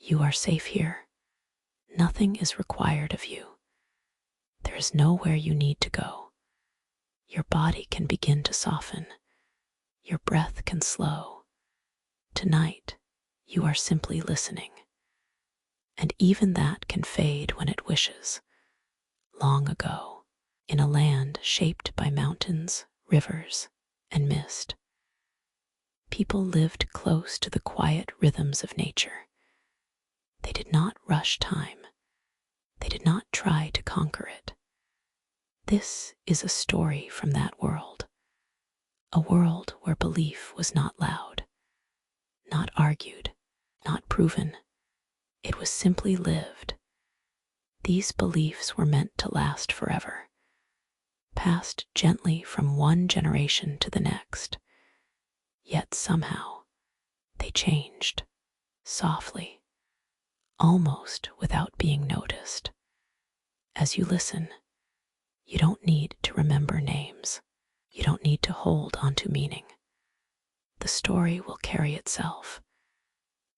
You are safe here. Nothing is required of you. There is nowhere you need to go. Your body can begin to soften. Your breath can slow. Tonight, you are simply listening. And even that can fade when it wishes. Long ago, in a land shaped by mountains, rivers, and mist, people lived close to the quiet rhythms of nature. They did not rush time. They did not try to conquer it. This is a story from that world, a world where belief was not loud, not argued, not proven. It was simply lived. These beliefs were meant to last forever, passed gently from one generation to the next. Yet somehow, they changed, softly, almost without being noticed. As you listen, you don't need to remember names. You don't need to hold onto meaning. The story will carry itself,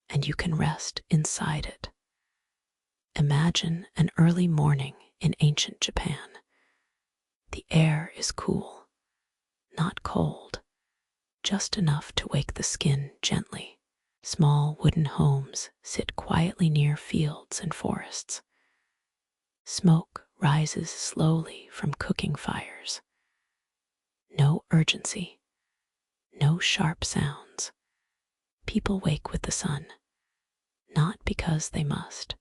and you can rest inside it. Imagine an early morning in ancient Japan. The air is cool, not cold, just enough to wake the skin gently. Small wooden homes sit quietly near fields and forests. Smoke rises slowly from cooking fires. No urgency, no sharp sounds. People wake with the sun, not because they must,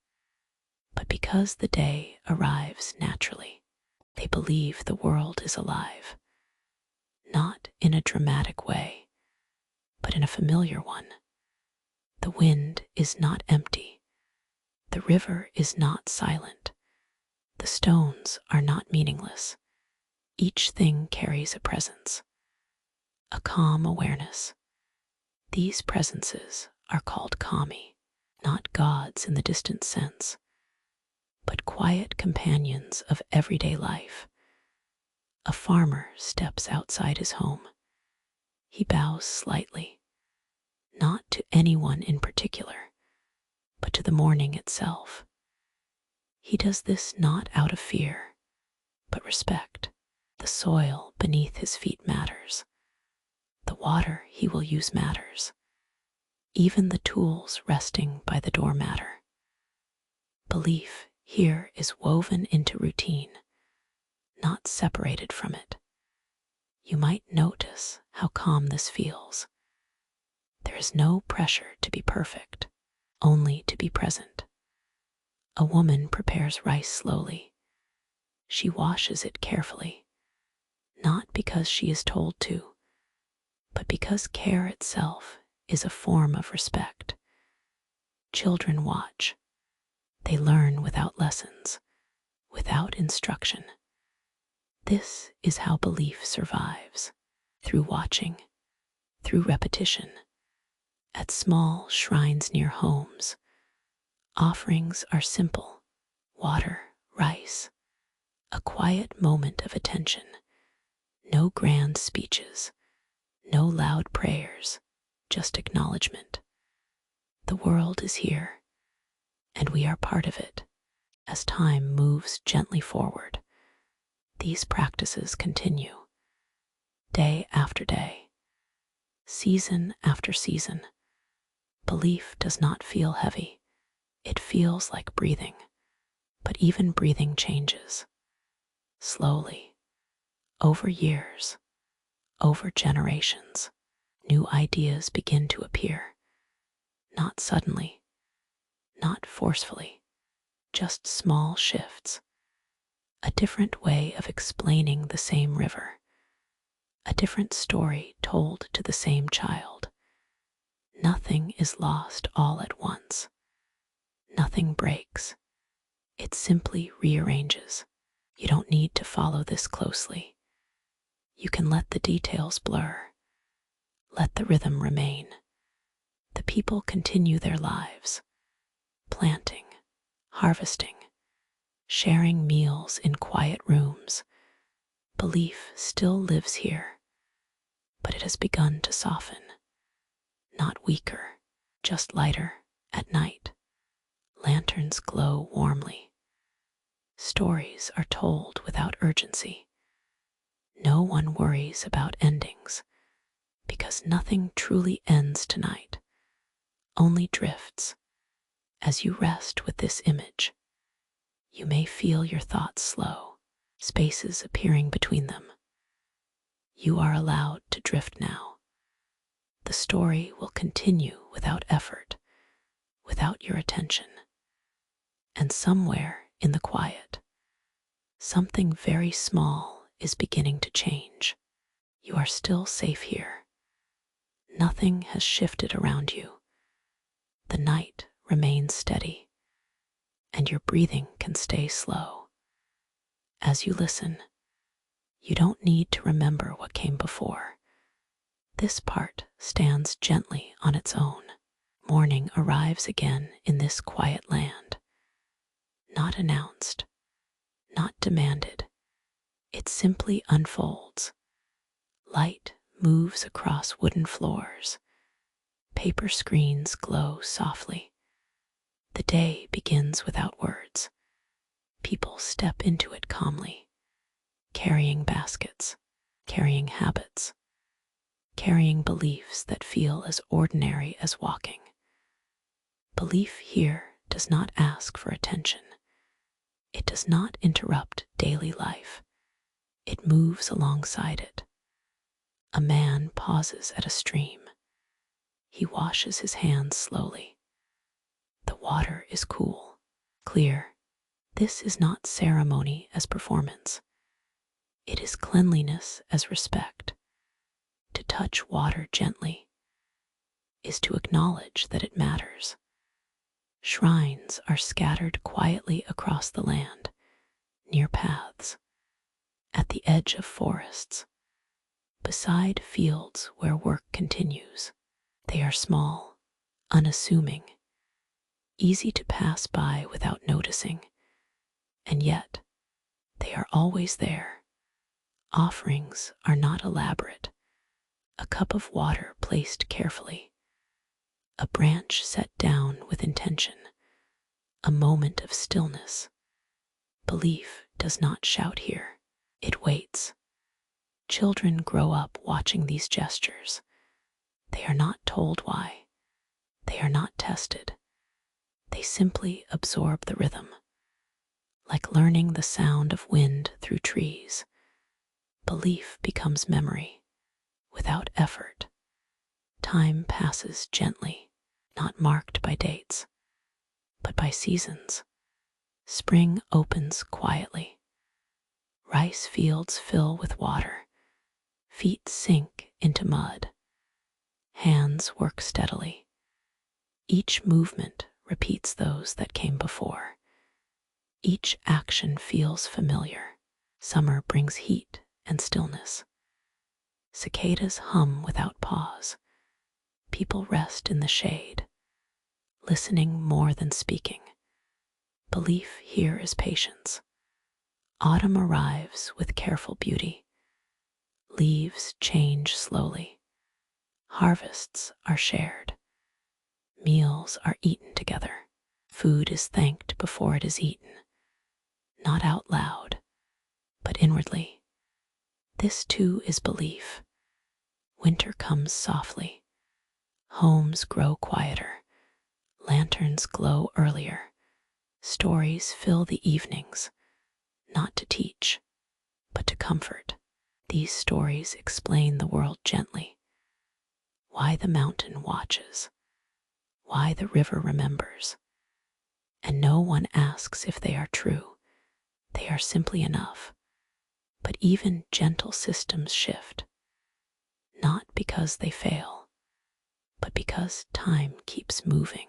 but because the day arrives naturally. They believe the world is alive, not in a dramatic way, but in a familiar one. The wind is not empty. The river is not silent. The stones are not meaningless. Each thing carries a presence, a calm awareness. These presences are called kami, not gods in the distant sense, but quiet companions of everyday life. A farmer steps outside his home. He bows slightly, not to anyone in particular, but to the morning itself. He does this not out of fear, but respect. The soil beneath his feet matters. The water he will use matters. Even the tools resting by the door matter. Belief here is woven into routine, not separated from it. You might notice how calm this feels. There is no pressure to be perfect, only to be present. A woman prepares rice slowly. She washes it carefully, not because she is told to, but because care itself is a form of respect. Children watch. They learn without lessons, without instruction. This is how belief survives, through watching, through repetition. At small shrines near homes, offerings are simple: water, rice, a quiet moment of attention. No grand speeches, no loud prayers, just acknowledgement. The world is here, and we are part of it. As time moves gently forward, these practices continue, day after day, season after season. Belief does not feel heavy. It feels like breathing, but even breathing changes. Slowly, over years, over generations, new ideas begin to appear. Not suddenly, not forcefully, just small shifts. A different way of explaining the same river. A different story told to the same child. Nothing is lost all at once. Nothing breaks. It simply rearranges. You don't need to follow this closely. You can let the details blur. Let the rhythm remain. The people continue their lives, planting, harvesting, sharing meals in quiet rooms. Belief still lives here, but it has begun to soften. Not weaker, just lighter at night. Lanterns glow warmly. Stories are told without urgency. No one worries about endings, because nothing truly ends tonight, only drifts. As you rest with this image, you may feel your thoughts slow, spaces appearing between them. You are allowed to drift now. The story will continue without effort, without your attention. And somewhere in the quiet, something very small is beginning to change. You are still safe here. Nothing has shifted around you. The night remains steady, and your breathing can stay slow. As you listen, you don't need to remember what came before. This part stands gently on its own. Morning arrives again in this quiet land. Not announced, not demanded. It simply unfolds. Light moves across wooden floors. Paper screens glow softly. The day begins without words. People step into it calmly, carrying baskets, carrying habits, carrying beliefs that feel as ordinary as walking. Belief here does not ask for attention. It does not interrupt daily life. It moves alongside it. A man pauses at a stream. He washes his hands slowly. The water is cool, clear. This is not ceremony as performance. It is cleanliness as respect. To touch water gently is to acknowledge that it matters. Shrines are scattered quietly across the land, near paths, at the edge of forests, beside fields where work continues. They are small, unassuming, easy to pass by without noticing, and yet they are always there. Offerings are not elaborate. A cup of water placed carefully, a branch set down with intention, a moment of stillness. Belief does not shout here. It waits. Children grow up watching these gestures. They are not told why. They are not tested. They simply absorb the rhythm, like learning the sound of wind through trees. Belief becomes memory, without effort. Time passes gently, not marked by dates, but by seasons. Spring opens quietly. Rice fields fill with water. Feet sink into mud. Hands work steadily. Each movement repeats those that came before. Each action feels familiar. Summer brings heat and stillness. Cicadas hum without pause. People rest in the shade, listening more than speaking. Belief here is patience. Autumn arrives with careful beauty. Leaves change slowly. Harvests are shared. Meals are eaten together. Food is thanked before it is eaten, not out loud, but inwardly. This too is belief. Winter comes softly. Homes grow quieter. Lanterns glow earlier. Stories fill the evenings, not to teach, but to comfort. These stories explain the world gently. Why the mountain watches, why the river remembers. And no one asks if they are true. They are simply enough. But even gentle systems shift, not because they fail, but because time keeps moving.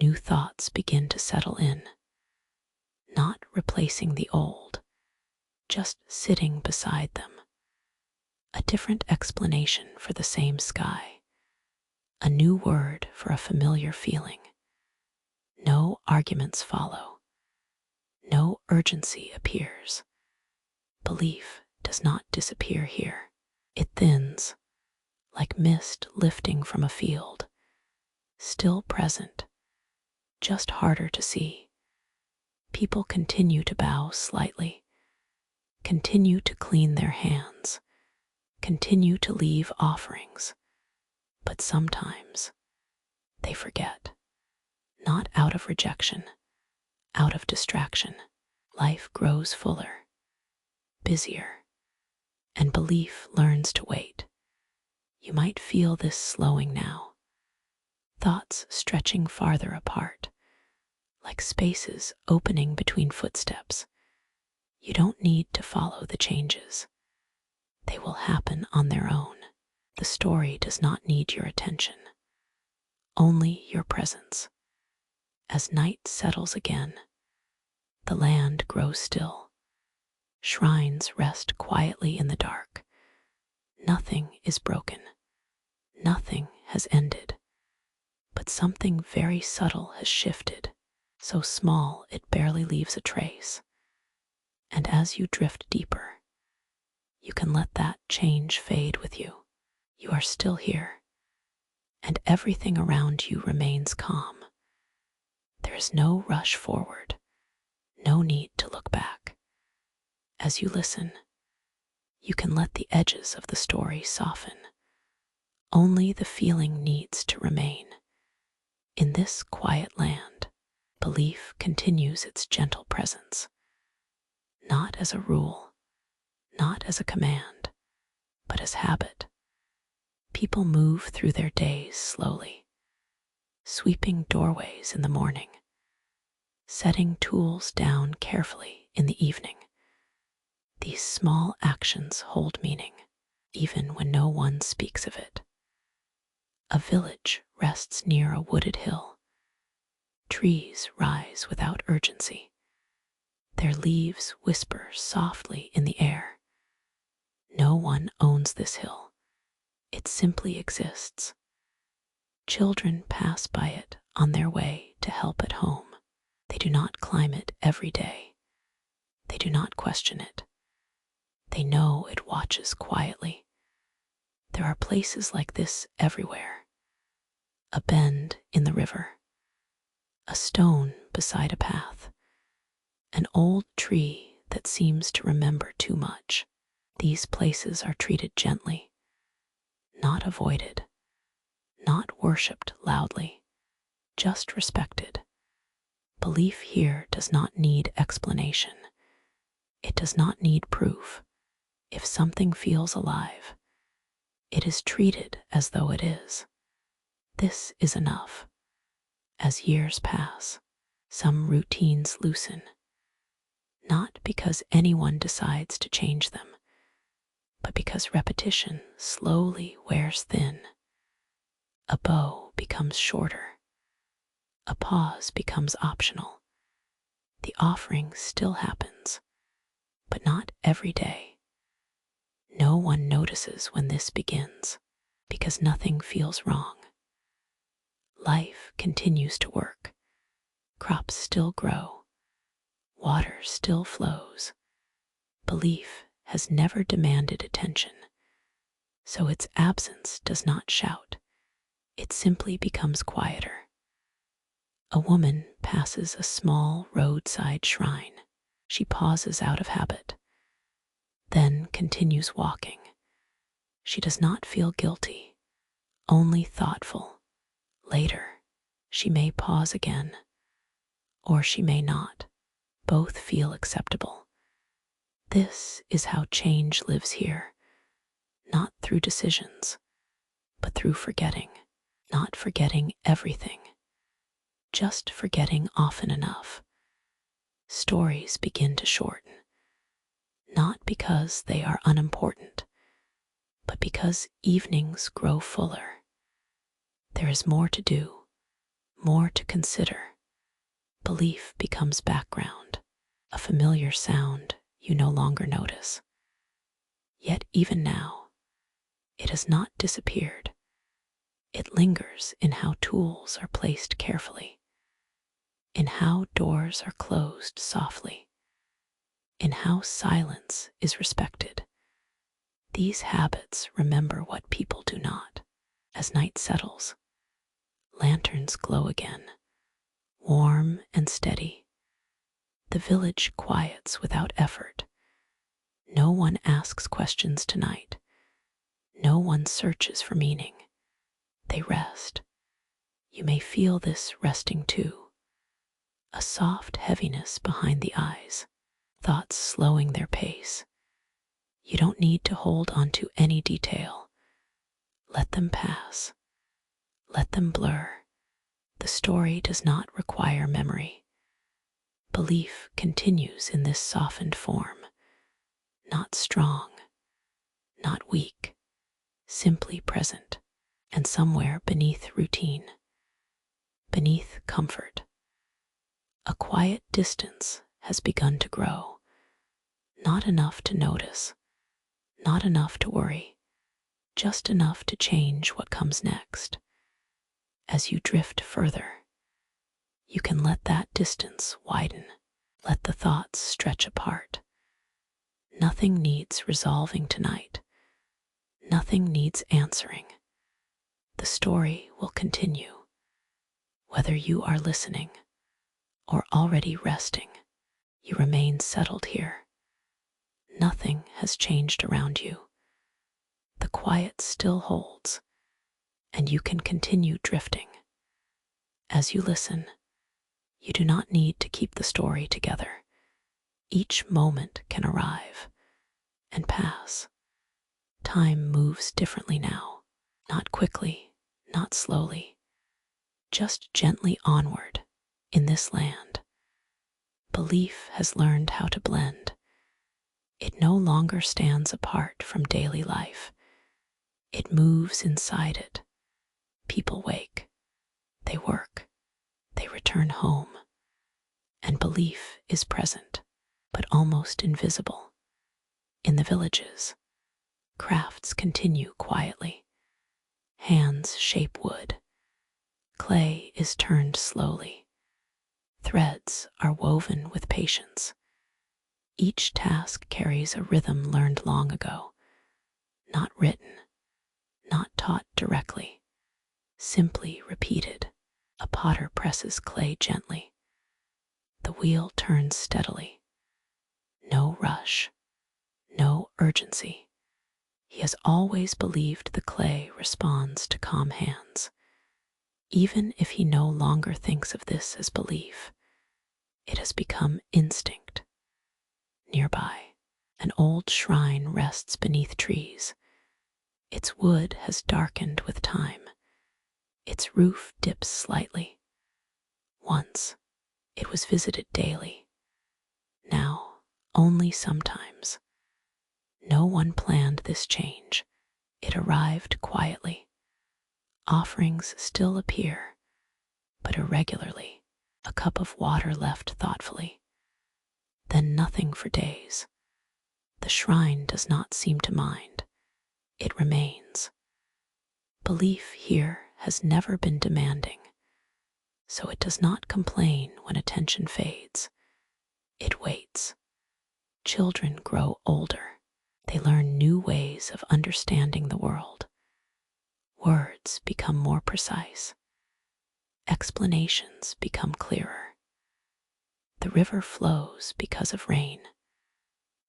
New thoughts begin to settle in, not replacing the old, just sitting beside them. A different explanation for the same sky, a new word for a familiar feeling. No arguments follow. No urgency appears. Belief does not disappear here. It thins, like mist lifting from a field, still present, just harder to see. People continue to bow slightly, continue to clean their hands, continue to leave offerings, but sometimes they forget, not out of rejection, out of distraction. Life grows fuller, busier, and belief learns to wait. You might feel this slowing now, thoughts stretching farther apart, like spaces opening between footsteps. You don't need to follow the changes. They will happen on their own. The story does not need your attention, only your presence. As night settles again, the land grows still. Shrines rest quietly in the dark. Nothing is broken. Nothing has ended. But something very subtle has shifted, so small it barely leaves a trace. And as you drift deeper, you can let that change fade with you. You are still here, and everything around you remains calm. There is no rush forward, no need to look back. As you listen, you can let the edges of the story soften. Only the feeling needs to remain. In this quiet land, belief continues its gentle presence, not as a rule, not as a command, but as habit. People move through their days slowly, sweeping doorways in the morning, setting tools down carefully in the evening. These small actions hold meaning, even when no one speaks of it. A village rests near a wooded hill. Trees rise without urgency. Their leaves whisper softly in the air. No one owns this hill. It simply exists. Children pass by it on their way to help at home. They do not climb it every day. They do not question it. They know it watches quietly. There are places like this everywhere. A bend in the river, a stone beside a path, an old tree that seems to remember too much. These places are treated gently, not avoided, not worshipped loudly, just respected. Belief here does not need explanation. It does not need proof. If something feels alive, it is treated as though it is. This is enough. As years pass, some routines loosen, not because anyone decides to change them, but because repetition slowly wears thin. A bow becomes shorter. A pause becomes optional. The offering still happens, but not every day. No one notices when this begins, because nothing feels wrong. Life continues to work. Crops still grow. Water still flows. Belief has never demanded attention, so its absence does not shout. It simply becomes quieter. A woman passes a small roadside shrine. She pauses out of habit, then continues walking. She does not feel guilty, only thoughtful. Later, she may pause again, or she may not. Both feel acceptable. This is how change lives here, not through decisions, but through forgetting. Not forgetting everything, just forgetting often enough. Stories begin to shorten, not because they are unimportant, but because evenings grow fuller. There is more to do, more to consider. Belief becomes background, a familiar sound you no longer notice. Yet even now, it has not disappeared. It lingers in how tools are placed carefully, in how doors are closed softly, in how silence is respected. These habits remember what people do not. As night settles, lanterns glow again, warm and steady. The village quiets without effort. No one asks questions tonight. No one searches for meaning. They rest. You may feel this resting too. A soft heaviness behind the eyes, thoughts slowing their pace. You don't need to hold on to any detail. Let them pass. Let them blur. The story does not require memory. Belief continues in this softened form. Not strong, not weak, simply present, and somewhere beneath routine, beneath comfort, a quiet distance has begun to grow. Not enough to notice, not enough to worry, just enough to change what comes next. As you drift further, you can let that distance widen, let the thoughts stretch apart. Nothing needs resolving tonight. Nothing needs answering. The story will continue, whether you are listening or already resting. You remain settled here. Nothing has changed around you. The quiet still holds, and you can continue drifting. As you listen, you do not need to keep the story together. Each moment can arrive and pass. Time moves differently now, not quickly, not slowly, just gently onward in this land. Belief has learned how to blend. It no longer stands apart from daily life. It moves inside it. People wake, they work, they return home, and belief is present, but almost invisible. In the villages, crafts continue quietly. Hands shape wood. Clay is turned slowly. Threads are woven with patience. Each task carries a rhythm learned long ago, not written, not taught directly, simply repeated. A potter presses clay gently. The wheel turns steadily. No rush, no urgency. He has always believed the clay responds to calm hands. Even if he no longer thinks of this as belief, it has become instinct. Nearby, an old shrine rests beneath trees. Its wood has darkened with time. Its roof dips slightly. Once, it was visited daily. Now, only sometimes. No one planned this change. It arrived quietly. Offerings still appear, but irregularly. A cup of water left thoughtfully. Then nothing for days. The shrine does not seem to mind. It remains. Belief here has never been demanding, so it does not complain when attention fades. It waits. Children grow older. They learn new ways of understanding the world. Words become more precise. Explanations become clearer. The river flows because of rain.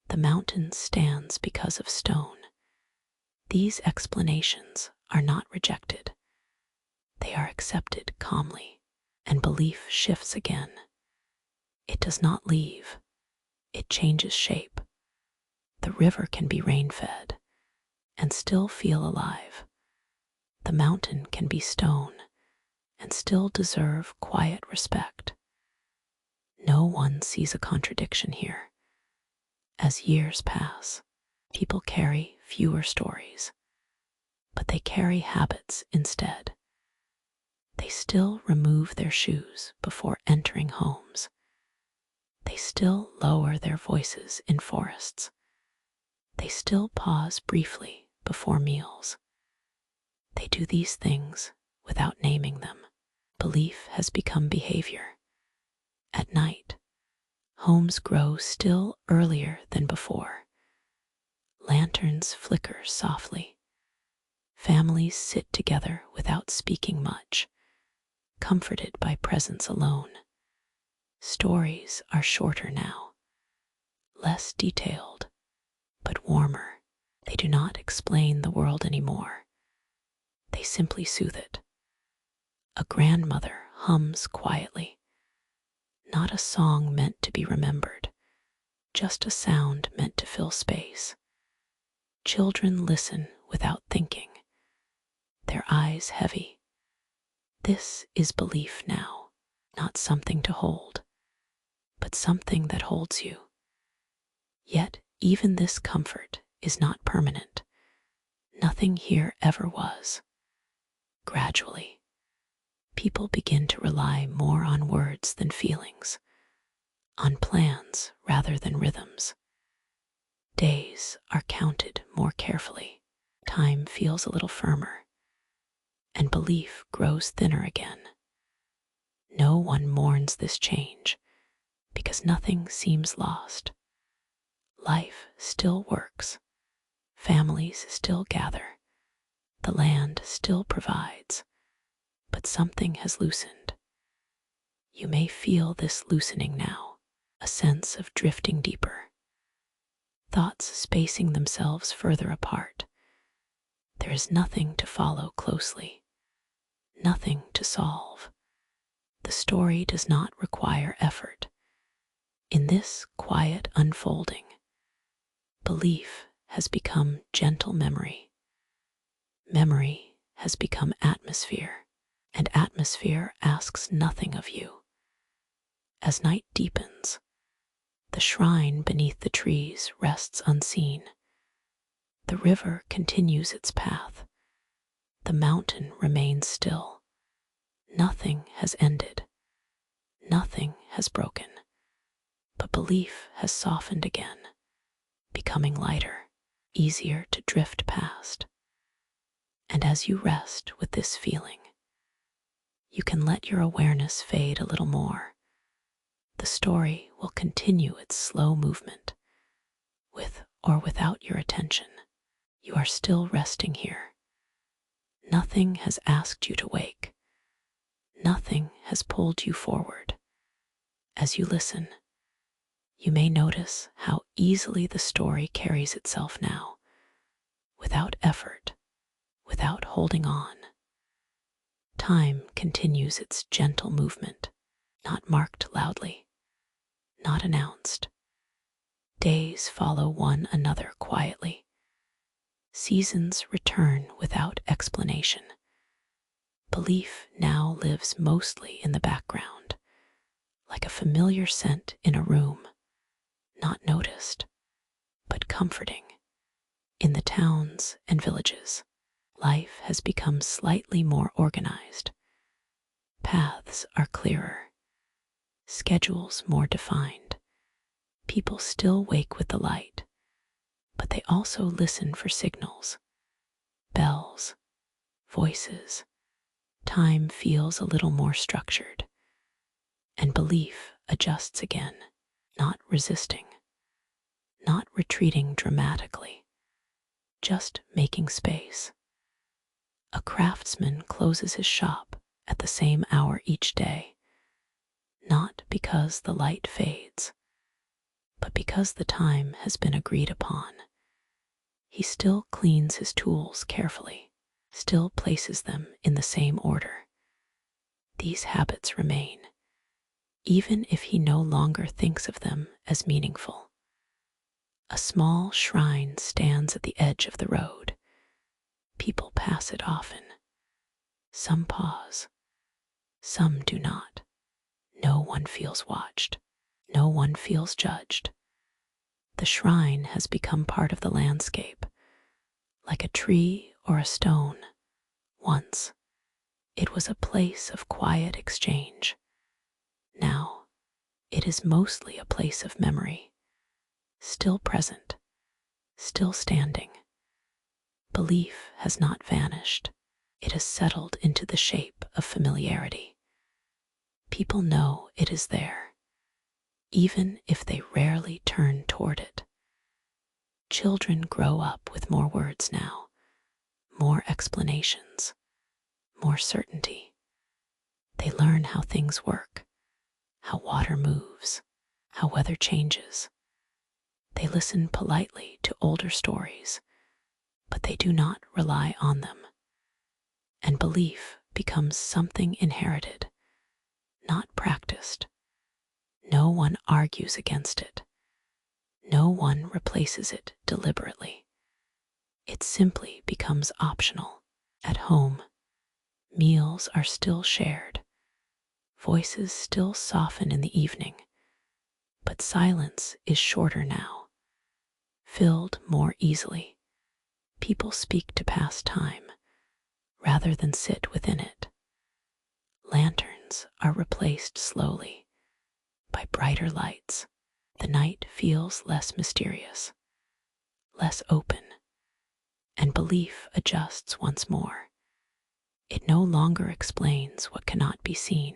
The mountain stands because of stone. These explanations are not rejected. They are accepted calmly, and belief shifts again. It does not leave. It changes shape. The river can be rain-fed and still feel alive. The mountain can be stone and still deserve quiet respect. No one sees a contradiction here. As years pass, people carry fewer stories, but they carry habits instead. They still remove their shoes before entering homes. They still lower their voices in forests. They still pause briefly before meals. They do these things without naming them. Belief has become behavior. At night, homes grow still earlier than before. Lanterns flicker softly. Families sit together without speaking much, comforted by presence alone. stories are shorter now, less detailed, but warmer. They do not explain the world anymore. They simply soothe it. A grandmother hums quietly, not a song meant to be remembered, just a sound meant to fill space. Children listen without thinking, their eyes heavy. This is belief now, not something to hold, but something that holds you. Yet even this comfort is not permanent. Nothing here ever was. Gradually, people begin to rely more on words than feelings, on plans rather than rhythms. Days are counted more carefully. Time feels a little firmer, and belief grows thinner again. No one mourns this change because nothing seems lost. Life still works. Families still gather. The land still provides. But something has loosened. You may feel this loosening now, a sense of drifting deeper. Thoughts spacing themselves further apart. There is nothing to follow closely, nothing to solve. The story does not require effort. In this quiet unfolding, belief has become gentle memory. Memory has become atmosphere, and atmosphere asks nothing of you. As night deepens, the shrine beneath the trees rests unseen. The river continues its path. The mountain remains still. Nothing has ended. Nothing has broken. But belief has softened again, becoming lighter, easier to drift past. And as you rest with this feeling, you can let your awareness fade a little more. The story will continue its slow movement, with or without your attention. You are still resting here. Nothing has asked you to wake. Nothing has pulled you forward. As you listen, you may notice how easily the story carries itself now, without effort, without holding on. Time continues its gentle movement, not marked loudly, not announced. Days follow one another quietly. Seasons return without explanation. Belief now lives mostly in the background, like a familiar scent in a room, not noticed, but comforting. In the towns and villages, life has become slightly more organized. Paths are clearer, schedules more defined. People still wake with the light, but they also listen for signals, bells, voices. Time feels a little more structured, and belief adjusts again, not resisting, not retreating dramatically, just making space. A craftsman closes his shop at the same hour each day, not because the light fades, but because the time has been agreed upon. He still cleans his tools carefully, still places them in the same order. These habits remain, even if he no longer thinks of them as meaningful. A small shrine stands at the edge of the road. People pass it often. Some pause, some do not. No one feels watched. No one feels judged. The shrine has become part of the landscape, like a tree or a stone. Once, it was a place of quiet exchange. Now, it is mostly a place of memory, still present, still standing. Belief has not vanished. It has settled into the shape of familiarity. People know it is there, even if they rarely turn toward it. Children grow up with more words now, more explanations, more certainty. They learn how things work, how water moves, how weather changes. They listen politely to older stories, but they do not rely on them. And belief becomes something inherited, not practiced. No one argues against it. No one replaces it deliberately. It simply becomes optional. At home, meals are still shared. Voices still soften in the evening, but silence is shorter now, filled more easily. People speak to pass time rather than sit within it. Lanterns are replaced slowly by brighter lights. The night feels less mysterious, less open, and belief adjusts once more. It no longer explains what cannot be seen,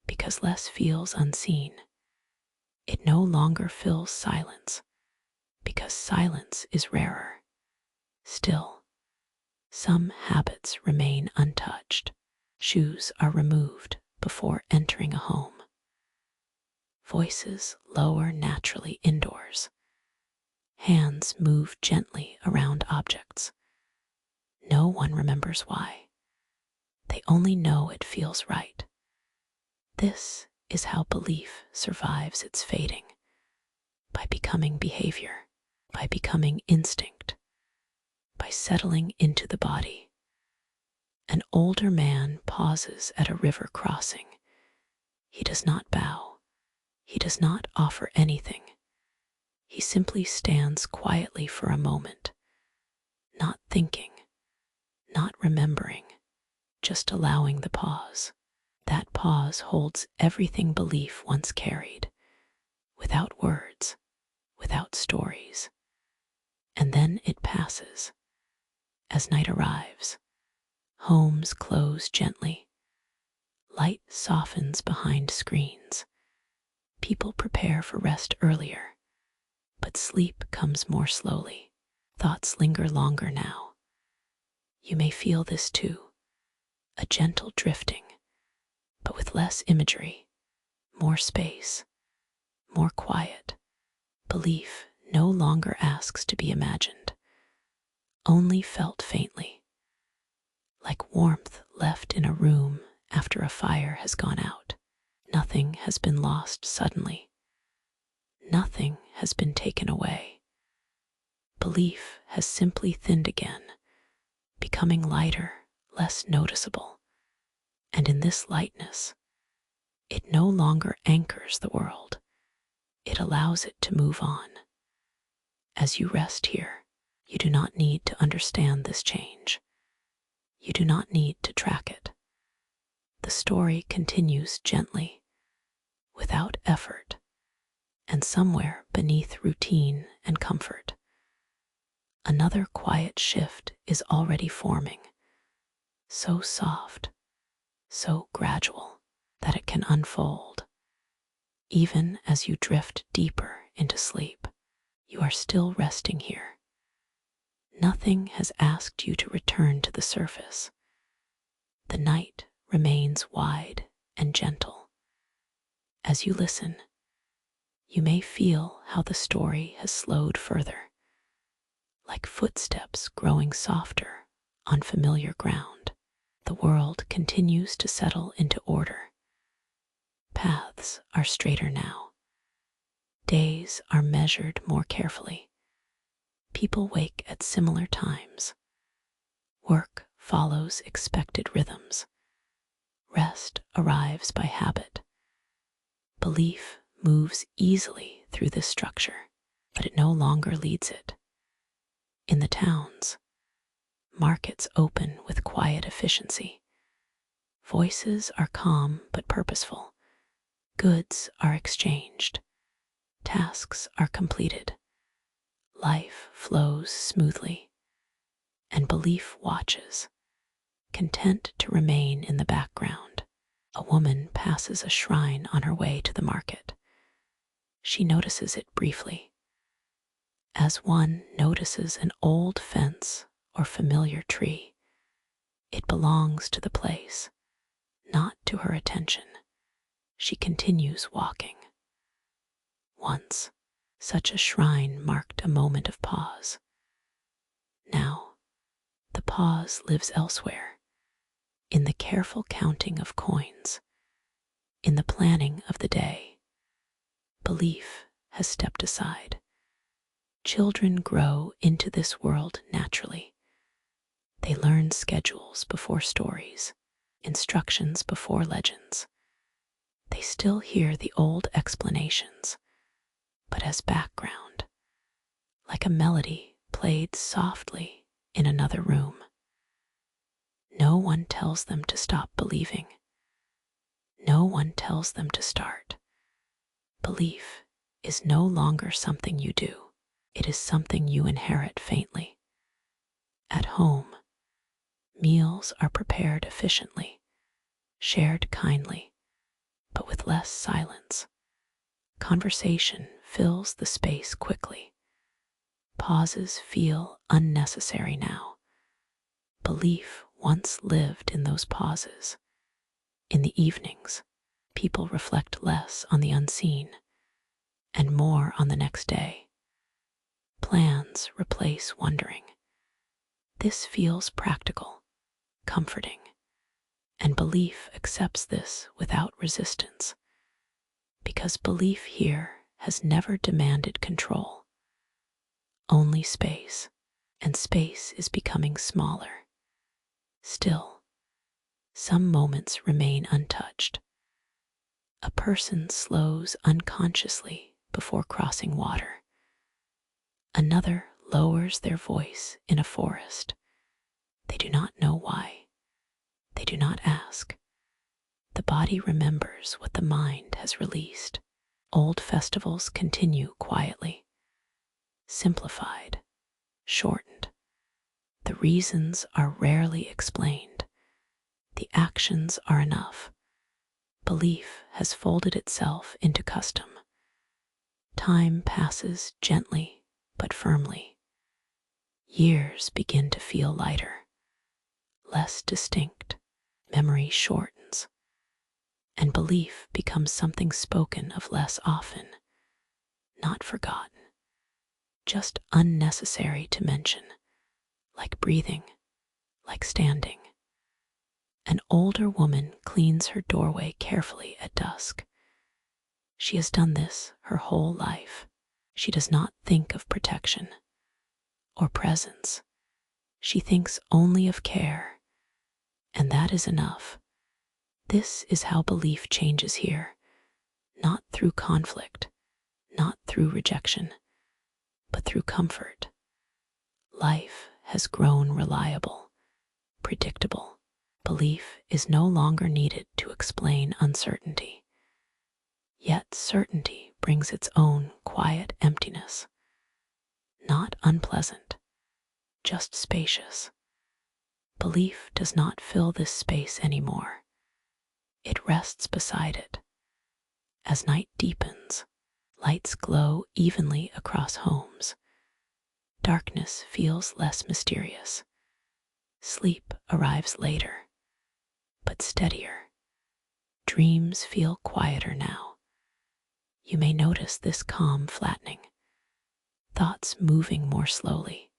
because less feels unseen. It no longer fills silence, because silence is rarer. Still, some habits remain untouched. Shoes are removed before entering a home. Voices lower naturally indoors. Hands move gently around objects. No one remembers why. They only know it feels right. This is how belief survives its fading, by becoming behavior, by becoming instinct, by settling into the body. An older man pauses at a river crossing. He does not bow. He does not offer anything. He simply stands quietly for a moment, not thinking, not remembering, just allowing the pause. That pause holds everything belief once carried, without words, without stories. And then it passes. As night arrives, homes close gently. Light softens behind screens. People prepare for rest earlier, but sleep comes more slowly. Thoughts linger longer now. You may feel this too, a gentle drifting, but with less imagery, more space, more quiet. Belief no longer asks to be imagined, only felt faintly, like warmth left in a room after a fire has gone out. Nothing has been lost suddenly. Nothing has been taken away. Belief has simply thinned again, becoming lighter, less noticeable. And in this lightness, it no longer anchors the world. It allows it to move on. As you rest here, you do not need to understand this change. You do not need to track it. The story continues gently, without effort, and somewhere beneath routine and comfort, another quiet shift is already forming, so soft, so gradual that it can unfold. Even as you drift deeper into sleep, you are still resting here. Nothing has asked you to return to the surface. The night remains wide and gentle. As you listen, you may feel how the story has slowed further, like footsteps growing softer on familiar ground. The world continues to settle into order. Paths are straighter now. Days are measured more carefully. People wake at similar times. Work follows expected rhythms. Rest arrives by habit. Belief moves easily through this structure, but it no longer leads it. In the towns, markets open with quiet efficiency. Voices are calm but purposeful. Goods are exchanged. Tasks are completed. Life flows smoothly, and belief watches, content to remain in the background. A woman passes a shrine on her way to the market. She notices it briefly, as one notices an old fence or familiar tree. It belongs to the place, not to her attention. she continues walking. Once, such a shrine marked a moment of pause. Now, the pause lives elsewhere, in the careful counting of coins, in the planning of the day. Belief has stepped aside. Children grow into this world naturally. They learn schedules before stories, instructions before legends. They still hear the old explanations, but as background, like a melody played softly in another room. No one tells them to stop believing. No one tells them to start. Belief is no longer something you do. It is something you inherit faintly. At home, meals are prepared efficiently, shared kindly, but with less silence. Conversation fills the space quickly. Pauses feel unnecessary now. Belief once lived in those pauses. In the evenings, people reflect less on the unseen and more on the next day. Plans replace wondering. This feels practical, comforting, and belief accepts this without resistance, because belief here has never demanded control, only space, and space is becoming smaller. Still, some moments remain untouched. A person slows unconsciously before crossing water. Another lowers their voice in a forest. They do not know why. They do not ask. The body remembers what the mind has released. Old festivals continue quietly, simplified, shortened. The reasons are rarely explained. The actions are enough. Belief has folded itself into custom. Time passes gently but firmly. Years begin to feel lighter, less distinct. Memory shortens, and belief becomes something spoken of less often, not forgotten, just unnecessary to mention, like breathing, like standing. An older woman cleans her doorway carefully at dusk. She has done this her whole life. She does not think of protection or presence. She thinks only of care, and that is enough. This is how belief changes here, not through conflict, not through rejection, but through comfort. Life has grown reliable, predictable. Belief is no longer needed to explain uncertainty. Yet certainty brings its own quiet emptiness, not unpleasant, just spacious. Belief does not fill this space anymore. It rests beside it. As night deepens, lights glow evenly across homes. Darkness feels less mysterious. Sleep arrives later, but steadier. Dreams feel quieter now. You may notice this calm flattening, thoughts moving more slowly,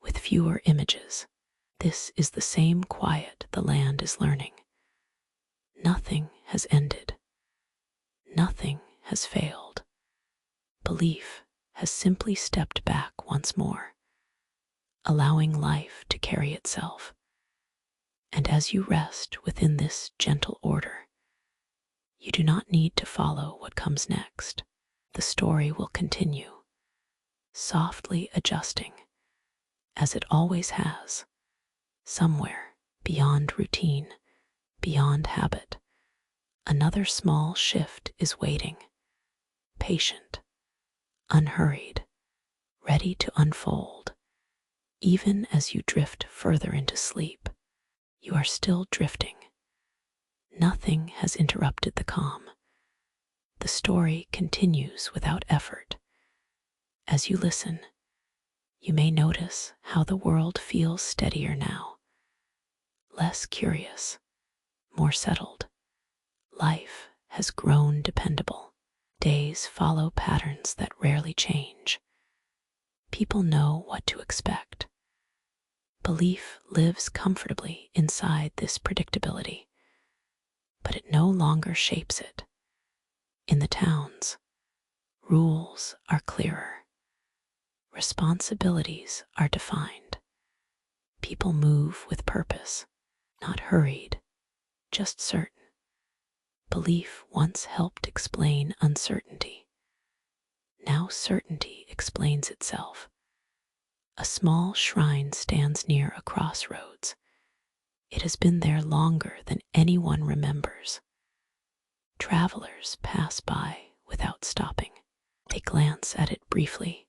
with fewer images. This is the same quiet the land is learning. Nothing has ended. Nothing has failed. Belief has simply stepped back once more, allowing life to carry itself. And as you rest within this gentle order, you do not need to follow what comes next. The story will continue, softly adjusting, as it always has, somewhere beyond routine, beyond habit. Another small shift is waiting, patient, unhurried, ready to unfold. Even as you drift further into sleep, you are still drifting. Nothing has interrupted the calm. The story continues without effort. As you listen, you may notice how the world feels steadier now, less curious, more settled. Life has grown dependable. Days follow patterns that rarely change. People know what to expect. Belief lives comfortably inside this predictability, but it no longer shapes it. In the towns, rules are clearer. Responsibilities are defined. People move with purpose, not hurried, just certain. Belief once helped explain uncertainty. Now certainty explains itself. A small shrine stands near a crossroads. It has been there longer than anyone remembers. Travelers pass by without stopping. They glance at it briefly,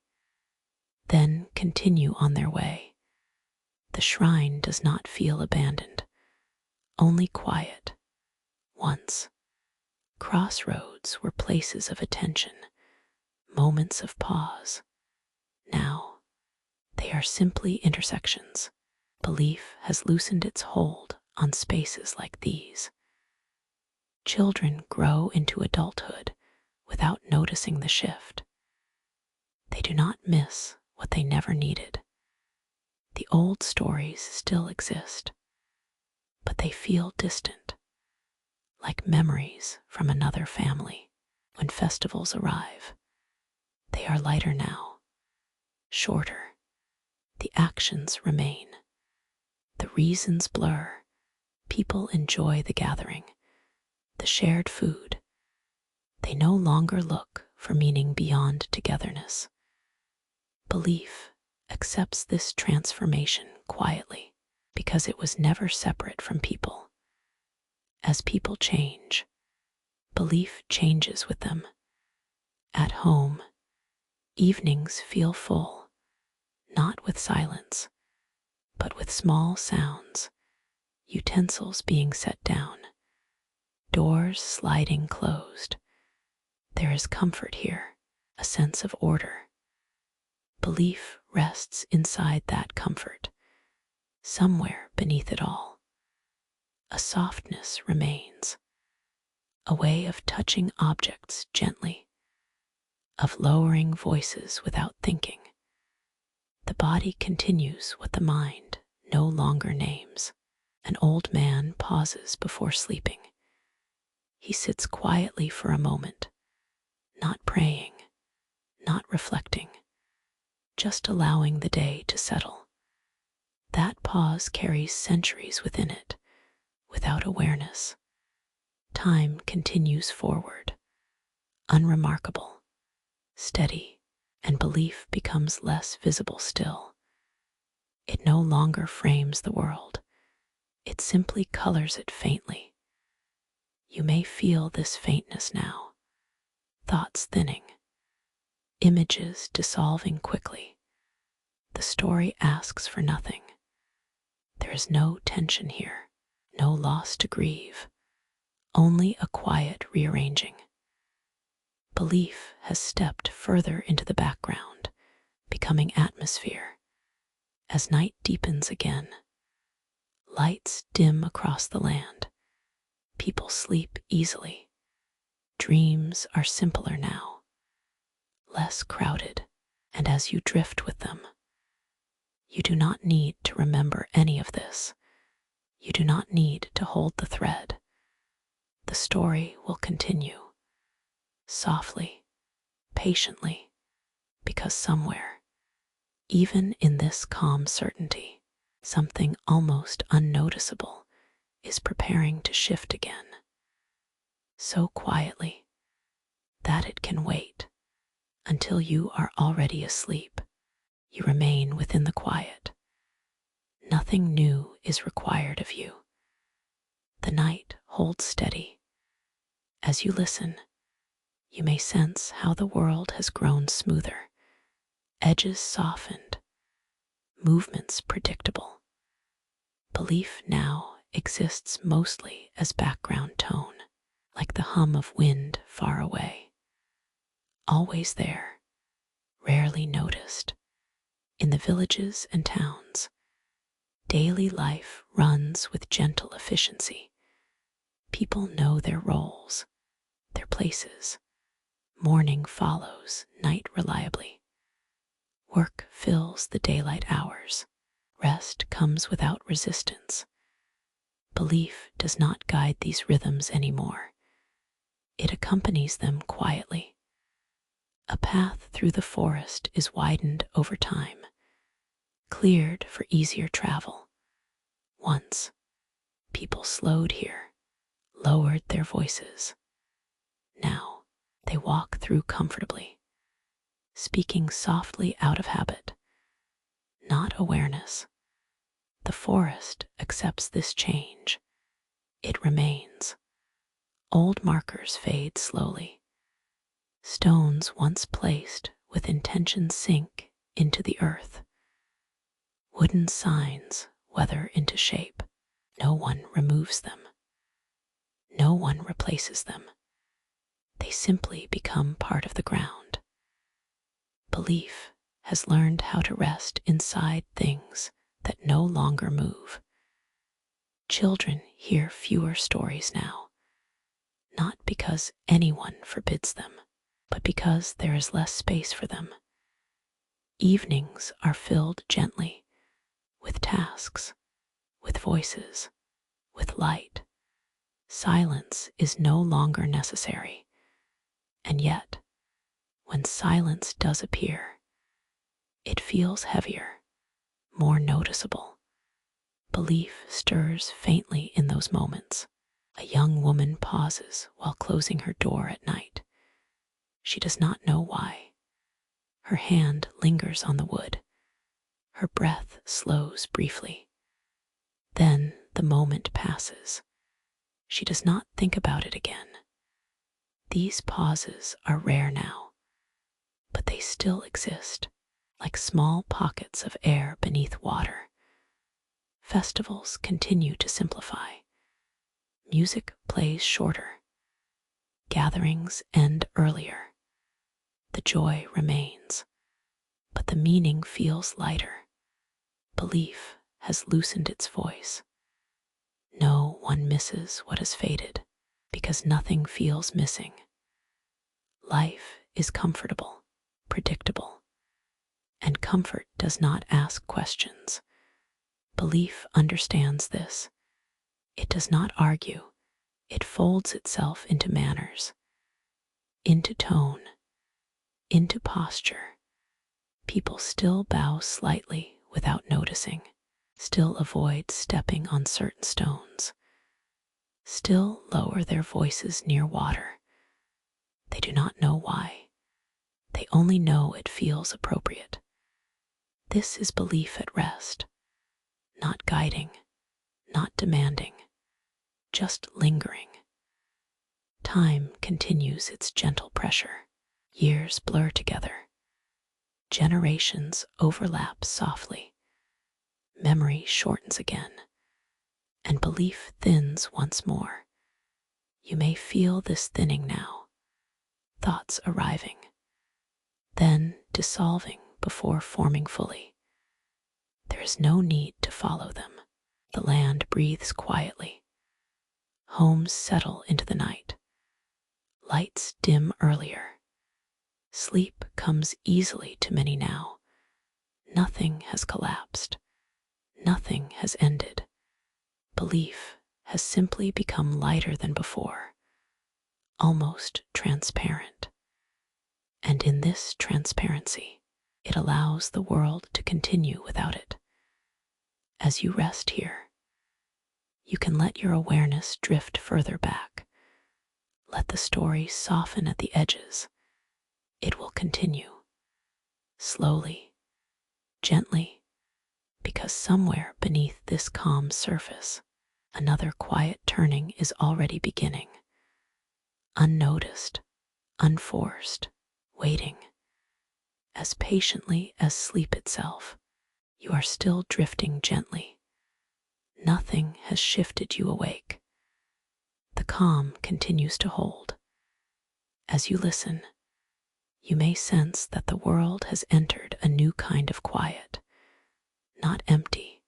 then continue on their way. The shrine does not feel abandoned, only quiet. Once, crossroads were places of attention, moments of pause. Now, they are simply intersections. Belief has loosened its hold on spaces like these. Children grow into adulthood without noticing the shift. They do not miss what they never needed. The old stories still exist, but they feel distant, like memories from another family. When festivals arrive, they are lighter now, shorter. The actions remain. The reasons blur. People enjoy the gathering, the shared food. They no longer look for meaning beyond togetherness. Belief accepts this transformation quietly because it was never separate from people. As people change, belief changes with them. At home, evenings feel full, not with silence, but with small sounds, utensils being set down, doors sliding closed. There is comfort here, a sense of order. Belief rests inside that comfort, somewhere beneath it all. A softness remains, a way of touching objects gently, of lowering voices without thinking. The body continues what the mind no longer names. An old man pauses before sleeping. He sits quietly for a moment, not praying, not reflecting, just allowing the day to settle. That pause carries centuries within it, without awareness. Time continues forward, unremarkable, steady, and belief becomes less visible still. It no longer frames the world. It simply colors it faintly. You may feel this faintness now, thoughts thinning, images dissolving quickly. The story asks for nothing. There is no tension here, no loss to grieve, only a quiet rearranging. Belief has stepped further into the background, becoming atmosphere. As night deepens again, lights dim across the land. People sleep easily. Dreams are simpler now, less crowded, and as you drift with them, you do not need to remember any of this. You do not need to hold the thread. The story will continue, softly, patiently, because somewhere, even in this calm certainty, something almost unnoticeable is preparing to shift again. So quietly that it can wait until you are already asleep. You remain within the quiet. Nothing new is required of you. The night holds steady. As you listen, you may sense how the world has grown smoother, edges softened, movements predictable. Belief now exists mostly as background tone, like the hum of wind far away. Always there, rarely noticed. In the villages and towns, daily life runs with gentle efficiency. People know their roles, their places. Morning follows night reliably. Work fills the daylight hours. Rest comes without resistance. Belief does not guide these rhythms anymore. It accompanies them quietly. A path through the forest is widened over time, cleared for easier travel. Once, people slowed here, lowered their voices. Now, they walk through comfortably, speaking softly out of habit, not awareness. The forest accepts this change. It remains. Old markers fade slowly. Stones once placed with intention sink into the earth. Wooden signs weather into shape. No one removes them. No one replaces them. They simply become part of the ground. Belief has learned how to rest inside things that no longer move. Children hear fewer stories now, not because anyone forbids them, but because there is less space for them. Evenings are filled gently with tasks, with voices, with light. Silence is no longer necessary. And yet, when silence does appear, it feels heavier, more noticeable. Belief stirs faintly in those moments. A young woman pauses while closing her door at night. She does not know why. Her hand lingers on the wood. Her breath slows briefly. Then the moment passes. She does not think about it again. These pauses are rare now, but they still exist, like small pockets of air beneath water. Festivals continue to simplify. Music plays shorter. Gatherings end earlier. The joy remains, but the meaning feels lighter. Belief has loosened its voice. No one misses what has faded, because nothing feels missing. Life is comfortable, predictable, and comfort does not ask questions. Belief understands this. It does not argue. It folds itself into manners, into tone, into posture. People still bow slightly without noticing, still avoid stepping on certain stones, still lower their voices near water. They do not know why. They only know it feels appropriate. This is belief at rest, not guiding, not demanding, just lingering. Time continues its gentle pressure. Years blur together. Generations overlap softly. Memory shortens again, and belief thins once more. You may feel this thinning now, thoughts arriving, then dissolving before forming fully. There is no need to follow them. The land breathes quietly. Homes settle into the night. Lights dim earlier. Sleep comes easily to many now. Nothing has collapsed. Nothing has ended. Belief has simply become lighter than before, almost transparent. And in this transparency, it allows the world to continue without it. As you rest here, you can let your awareness drift further back. Let the story soften at the edges. It will continue, slowly, gently, because somewhere beneath this calm surface, another quiet turning is already beginning. Unnoticed, unforced, waiting. As patiently as sleep itself, you are still drifting gently. Nothing has shifted you awake. The calm continues to hold. As you listen, you may sense that the world has entered a new kind of quiet. Not empty,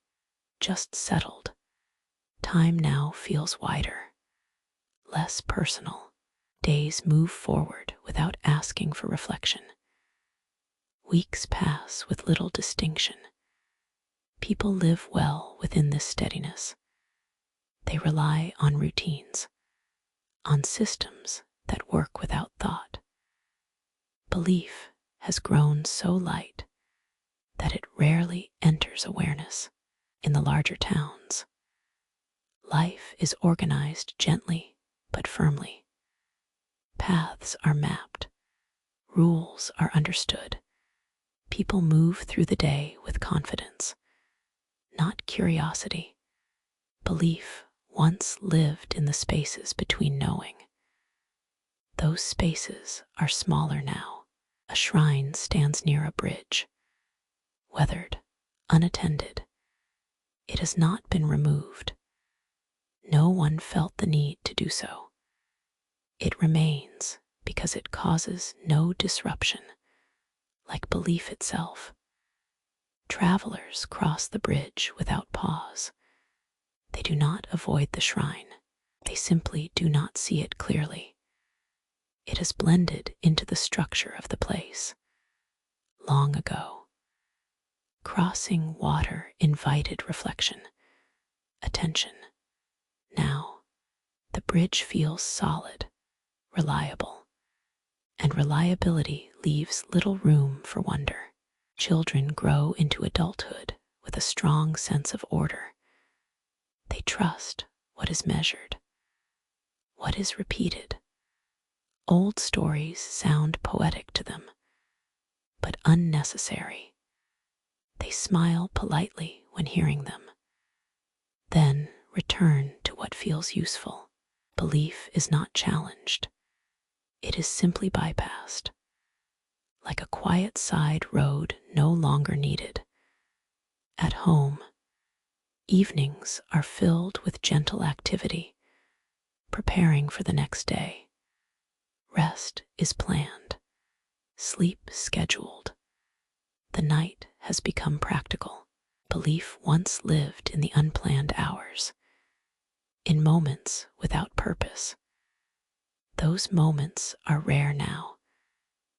just settled. Time now feels wider, less personal. Days move forward without asking for reflection. Weeks pass with little distinction. People live well within this steadiness. They rely on routines, on systems that work without thought. Belief has grown so light that it rarely enters awareness. In the larger towns, life is organized gently but firmly. Paths are mapped, rules are understood. People move through the day with confidence, not curiosity. Belief once lived in the spaces between knowing. Those spaces are smaller now. A shrine stands near a bridge, weathered, unattended. It has not been removed. No one felt the need to do so. It remains because it causes no disruption, like belief itself. Travelers cross the bridge without pause. They do not avoid the shrine. They simply do not see it clearly. It has blended into the structure of the place. Long ago, crossing water invited reflection, attention. Now, the bridge feels solid, reliable, and reliability leaves little room for wonder. Children grow into adulthood with a strong sense of order. They trust what is measured, what is repeated. Old stories sound poetic to them, but unnecessary. They smile politely when hearing them, then return to what feels useful. Belief is not challenged. It is simply bypassed, like a quiet side road no longer needed. At home, evenings are filled with gentle activity, preparing for the next day. Rest is planned, sleep scheduled. The night has become practical. Belief once lived in the unplanned hours, in moments without purpose. Those moments are rare now,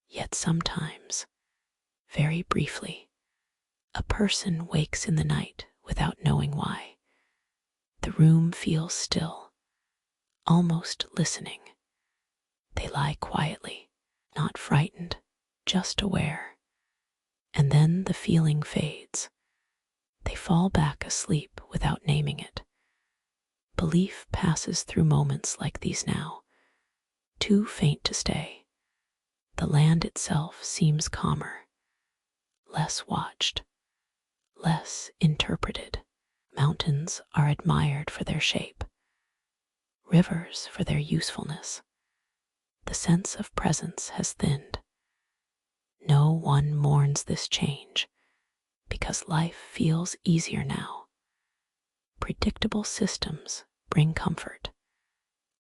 yet sometimes, very briefly, a person wakes in the night without knowing why. The room feels still, almost listening. They lie quietly, not frightened, just aware. And then the feeling fades. They fall back asleep without naming it. Belief passes through moments like these now, too faint to stay. The land itself seems calmer, less watched, less interpreted. Mountains are admired for their shape, rivers for their usefulness. The sense of presence has thinned. No one mourns this change because life feels easier now. Predictable systems bring comfort.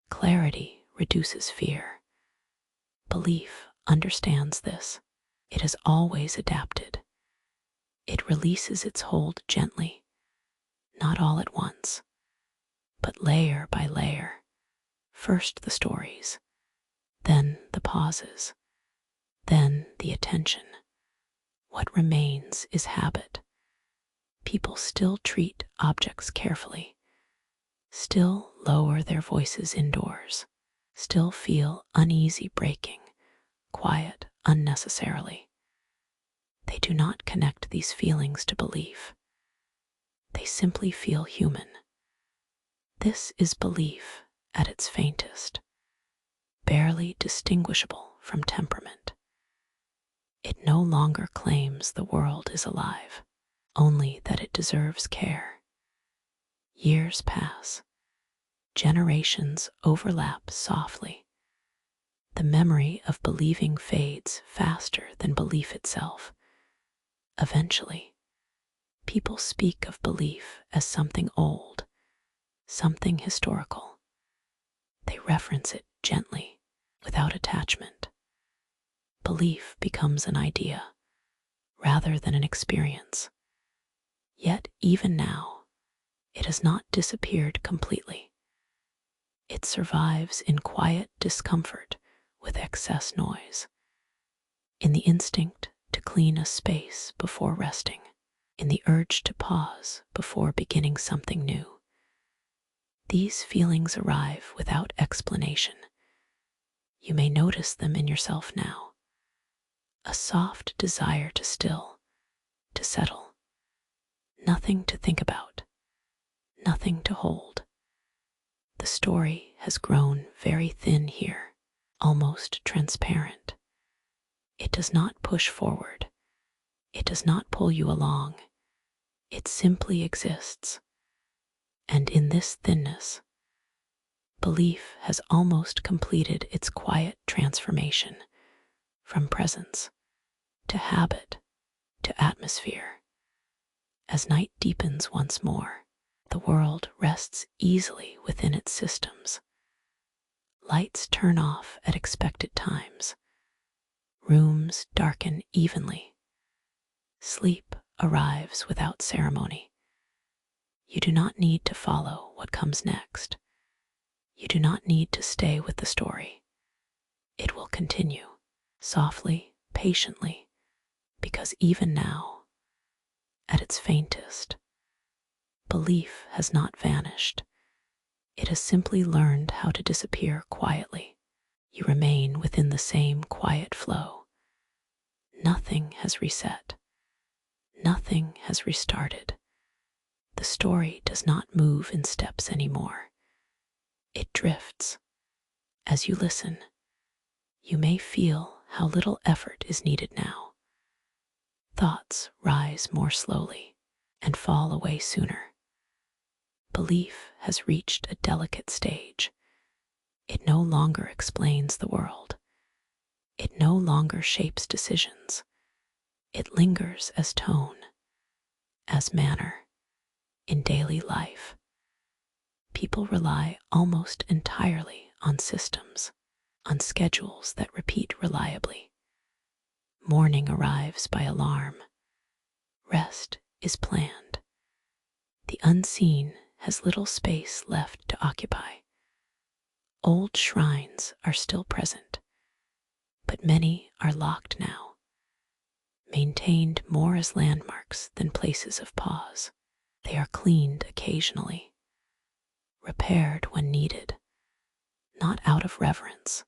Clarity reduces fear. Belief understands this. It has always adapted. It releases its hold gently, not all at once, but layer by layer. First the stories, then the pauses, then the attention. What remains is habit. People still treat objects carefully, still lower their voices indoors, still feel uneasy breaking, quiet unnecessarily. They do not connect these feelings to belief. They simply feel human. This is belief at its faintest, barely distinguishable from temperament. It no longer claims the world is alive, only that it deserves care. Years pass. Generations overlap softly. The memory of believing fades faster than belief itself. Eventually, people speak of belief as something old, something historical. They reference it gently, without attachment. Belief becomes an idea, rather than an experience. Yet even now, it has not disappeared completely. It survives in quiet discomfort with excess noise, in the instinct to clean a space before resting, in the urge to pause before beginning something new. These feelings arrive without explanation. You may notice them in yourself now. A soft desire to still, to settle. Nothing to think about, nothing to hold. The story has grown very thin here, almost transparent. It does not push forward. It does not pull you along. It simply exists. And in this thinness, belief has almost completed its quiet transformation from presence to habit to atmosphere. As night deepens once more, the world rests easily within its systems. Lights turn off at expected times. Rooms darken evenly. Sleep arrives without ceremony. You do not need to follow what comes next. You do not need to stay with the story. It will continue, softly, patiently, because even now, at its faintest, belief has not vanished. It has simply learned how to disappear quietly. You remain within the same quiet flow. Nothing has reset. Nothing has restarted. The story does not move in steps anymore. It drifts. As you listen, you may feel how little effort is needed now. Thoughts rise more slowly and fall away sooner. Belief has reached a delicate stage. It no longer explains the world. It no longer shapes decisions. It lingers as tone, as manner, in daily life. People rely almost entirely on systems, on schedules that repeat reliably. Morning arrives by alarm. Rest is planned. The unseen has little space left to occupy. Old shrines are still present, but many are locked now, maintained more as landmarks than places of pause. They are cleaned occasionally, repaired when needed, not out of reverence,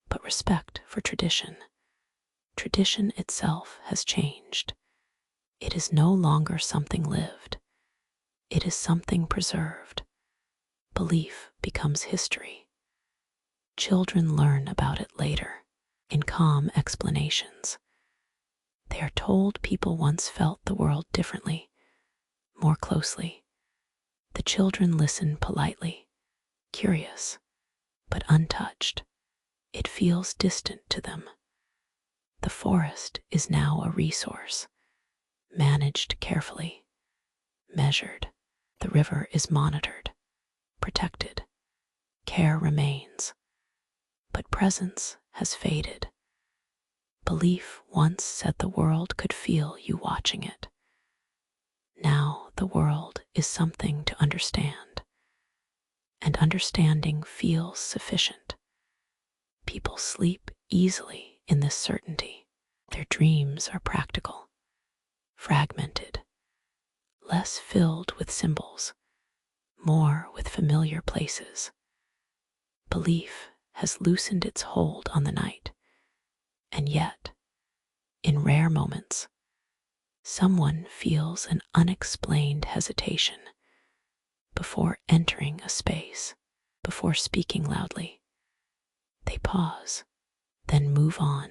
but respect for tradition. Tradition itself has changed. It is no longer something lived. It is something preserved. Belief becomes history. Children learn about it later, in calm explanations. They are told people once felt the world differently, more closely. The children listen politely, curious, but untouched. It feels distant to them. The forest is now a resource, managed carefully, measured. The river is monitored, protected. Care remains, but presence has faded. Belief once said the world could feel you watching it. Now the world is something to understand, and understanding feels sufficient. People sleep easily in this certainty. Their dreams are practical, fragmented, less filled with symbols, more with familiar places. Belief has loosened its hold on the night, and yet, in rare moments, someone feels an unexplained hesitation before entering a space, before speaking loudly. They pause, then move on.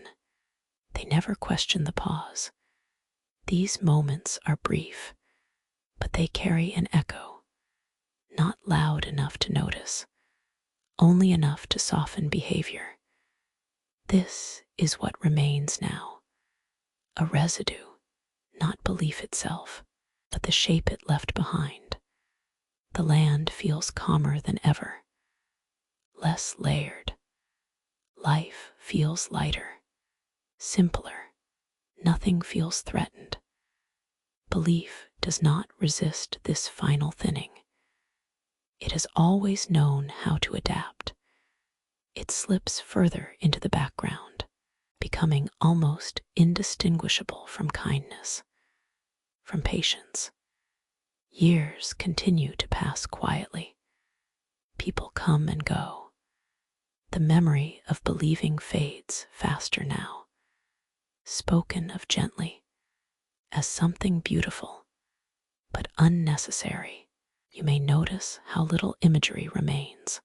They never question the pause. These moments are brief, but they carry an echo, not loud enough to notice, only enough to soften behavior. This is what remains now, a residue, not belief itself, but the shape it left behind. The land feels calmer than ever, less layered. Life feels lighter, simpler. Nothing feels threatened. Belief does not resist this final thinning. It has always known how to adapt. It slips further into the background, becoming almost indistinguishable from kindness, from patience. Years continue to pass quietly. People come and go. The memory of believing fades faster now, spoken of gently, as something beautiful, but unnecessary. You may notice how little imagery remains,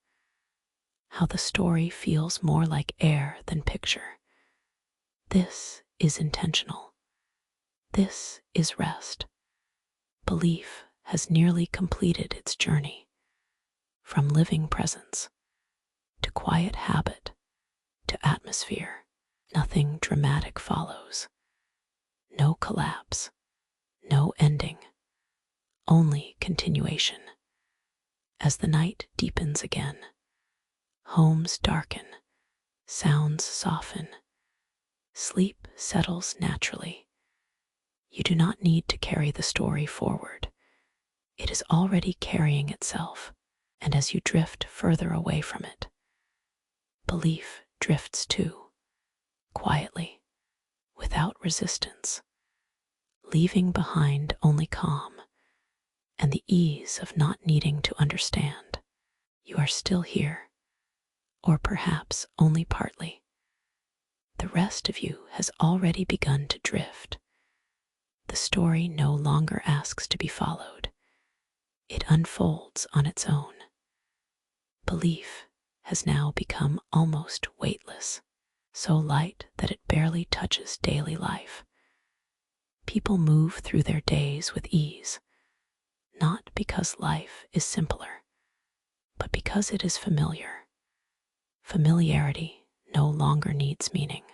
how the story feels more like air than picture. This is intentional. This is rest. Belief has nearly completed its journey, from living presence to quiet habit to atmosphere. Nothing dramatic follows. No collapse, no ending, only continuation. As the night deepens again, homes darken, sounds soften, sleep settles naturally. You do not need to carry the story forward. It is already carrying itself, and as you drift further away from it, belief drifts too, quietly, without resistance, leaving behind only calm and the ease of not needing to understand. You are still here, or perhaps only partly. The rest of you has already begun to drift. The story no longer asks to be followed. It unfolds on its own. Belief has now become almost weightless, so light that it barely touches daily life. People move through their days with ease, not because life is simpler, but because it is familiar. Familiarity no longer needs meaning.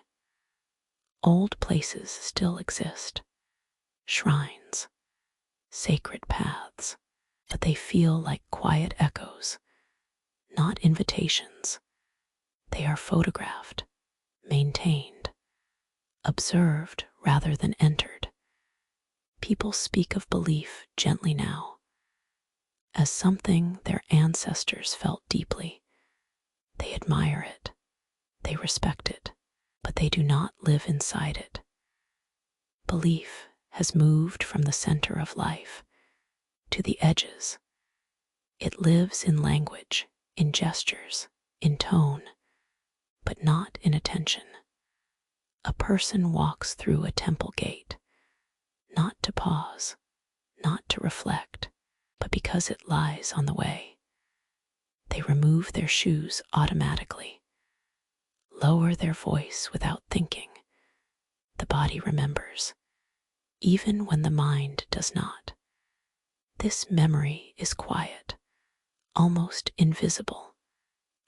Old places still exist, shrines, sacred paths, but they feel like quiet echoes, not invitations. They are photographed, maintained, observed rather than entered. People speak of belief gently now, as something their ancestors felt deeply. They admire it, they respect it, but they do not live inside it. Belief has moved from the center of life to the edges. It lives in language, in gestures, in tone, but not in attention. A person walks through a temple gate, not to pause, not to reflect, but because it lies on the way. They remove their shoes automatically, lower their voice without thinking. The body remembers, even when the mind does not. This memory is quiet, almost invisible,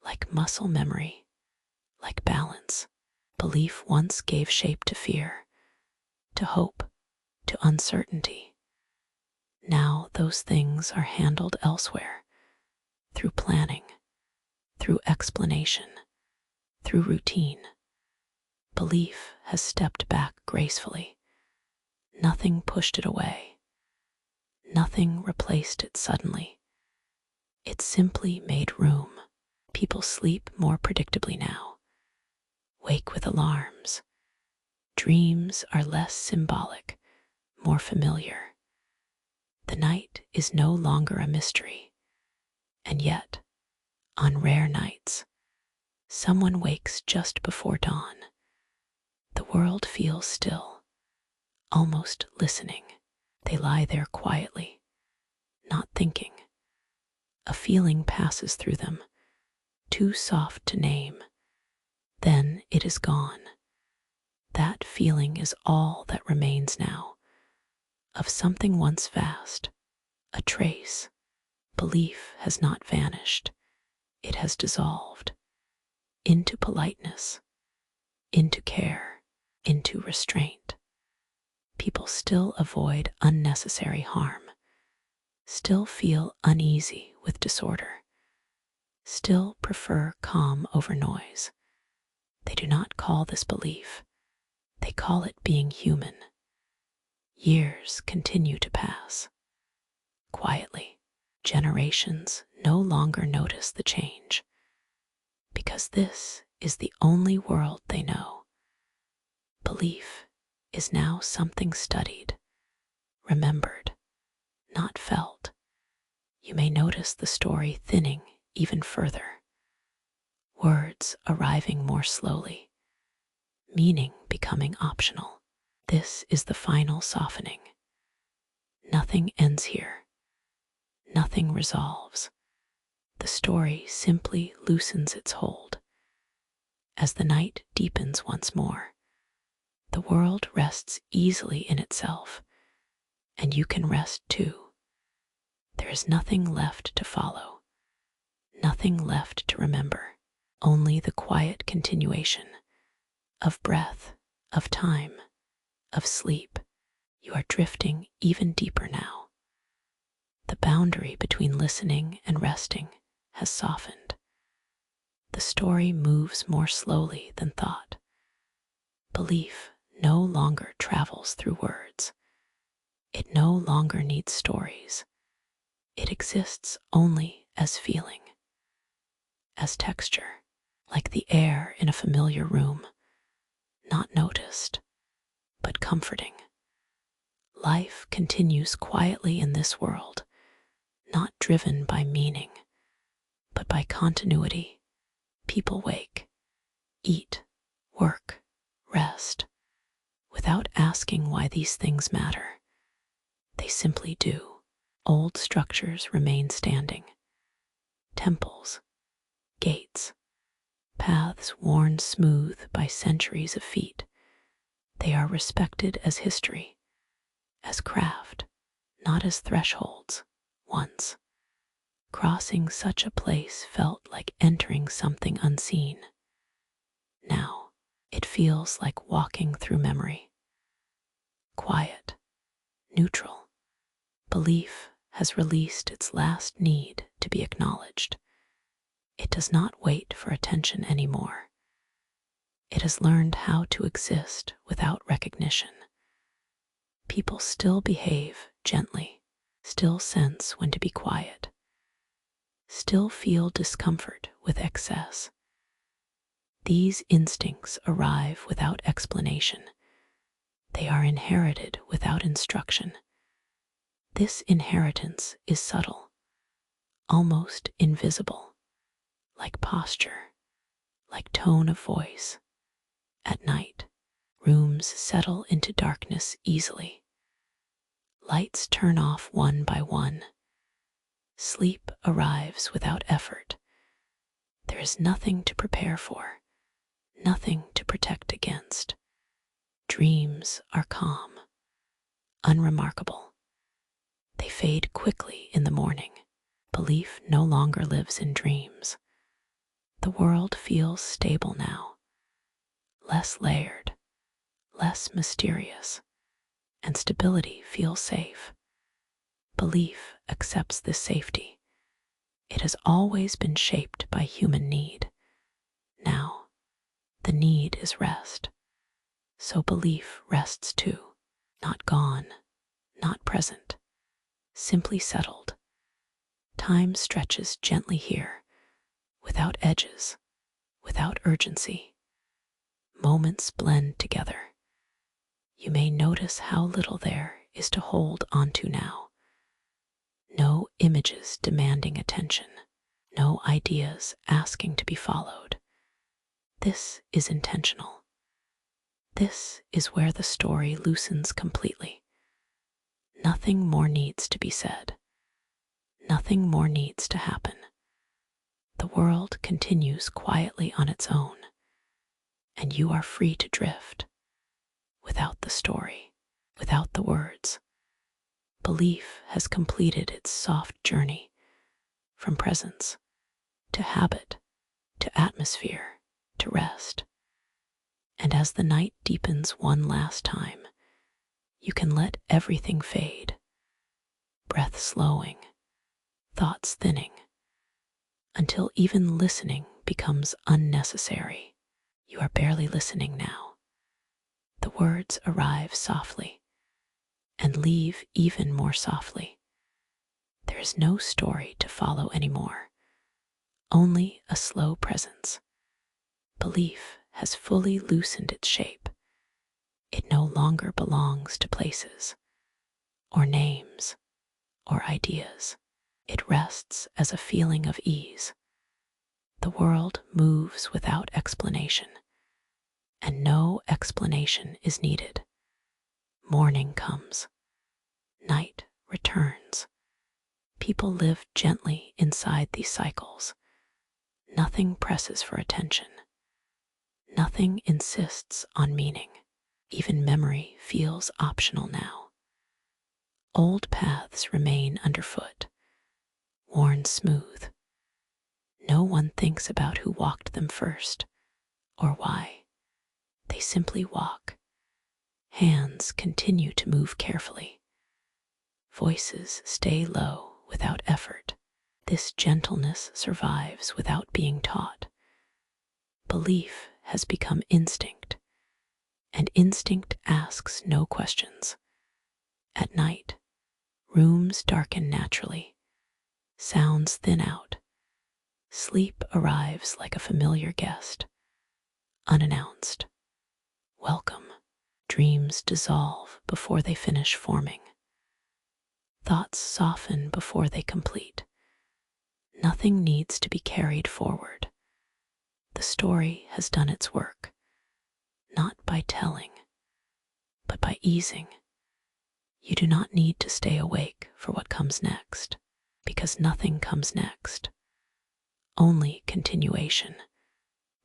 like muscle memory, like balance. Belief once gave shape to fear, to hope, to uncertainty. Now those things are handled elsewhere, through planning, through explanation, through routine. Belief has stepped back gracefully. Nothing pushed it away. Nothing replaced it suddenly. It simply made room. People sleep more predictably now, wake with alarms. Dreams are less symbolic, more familiar. The night is no longer a mystery, and yet, on rare nights, someone wakes just before dawn. The world feels still, almost listening. They lie there quietly, not thinking. A feeling passes through them, too soft to name. Then it is gone. That feeling is all that remains now, of something once vast, a trace. Belief has not vanished. It has dissolved into politeness, into care, into restraint. People still avoid unnecessary harm, still feel uneasy with disorder, still prefer calm over noise. They do not call this belief, they call it being human. Years continue to pass, quietly, generations no longer notice the change, because this is the only world they know. Belief is now something studied, remembered, not felt. You may notice the story thinning even further, words arriving more slowly, meaning becoming optional. This is the final softening. Nothing ends here. Nothing resolves. The story simply loosens its hold. As the night deepens once more, the world rests easily in itself, and you can rest too. There is nothing left to follow, nothing left to remember, only the quiet continuation of breath, of time, of sleep. You are drifting even deeper now. The boundary between listening and resting has softened. The story moves more slowly than thought. Belief no longer travels through words. It no longer needs stories. It exists only as feeling, as texture, like the air in a familiar room, not noticed, but comforting. Life continues quietly in this world, not driven by meaning, but by continuity. People wake, eat, work, rest, without asking why these things matter. They simply do. Old structures remain standing. Temples, gates, paths worn smooth by centuries of feet. They are respected as history, as craft, not as thresholds. Once, crossing such a place felt like entering something unseen. Now, it feels like walking through memory. Quiet, neutral. Belief has released its last need to be acknowledged. It does not wait for attention anymore. It has learned how to exist without recognition. People still behave gently, still sense when to be quiet, still feel discomfort with excess. These instincts arrive without explanation. They are inherited without instruction. This inheritance is subtle, almost invisible, like posture, like tone of voice. At night, rooms settle into darkness easily. Lights turn off one by one. Sleep arrives without effort. There is nothing to prepare for, nothing to protect against. Dreams are calm, unremarkable. They fade quickly in the morning. Belief no longer lives in dreams. The world feels stable now, less layered, less mysterious, and stability feels safe. Belief accepts this safety. It has always been shaped by human need. Now, the need is rest. So belief rests too, not gone, not present, simply settled. Time stretches gently here, without edges, without urgency. Moments blend together. You may notice how little there is to hold onto now. No images demanding attention, no ideas asking to be followed. This is intentional. This is where the story loosens completely. Nothing more needs to be said. Nothing more needs to happen. The world continues quietly on its own, and you are free to drift, without the story, without the words. Belief has completed its soft journey from presence to habit to atmosphere to rest. And as the night deepens one last time, you can let everything fade, breath slowing, thoughts thinning, until even listening becomes unnecessary. You are barely listening now. The words arrive softly and leave even more softly. There is no story to follow anymore, only a slow presence. Belief has fully loosened its shape. It no longer belongs to places, or names, or ideas. It rests as a feeling of ease. The world moves without explanation, and no explanation is needed. Morning comes, night returns. People live gently inside these cycles. Nothing presses for attention. Nothing insists on meaning. Even memory feels optional now. Old paths remain underfoot, worn smooth. No one thinks about who walked them first or why. They simply walk. Hands continue to move carefully. Voices stay low without effort. This gentleness survives without being taught. Belief has become instinct, and instinct asks no questions. At night, rooms darken naturally. Sounds thin out. Sleep arrives like a familiar guest, unannounced. Welcome. Dreams dissolve before they finish forming. Thoughts soften before they complete. Nothing needs to be carried forward. The story has done its work, not by telling, but by easing. You do not need to stay awake for what comes next, because nothing comes next. Only continuation,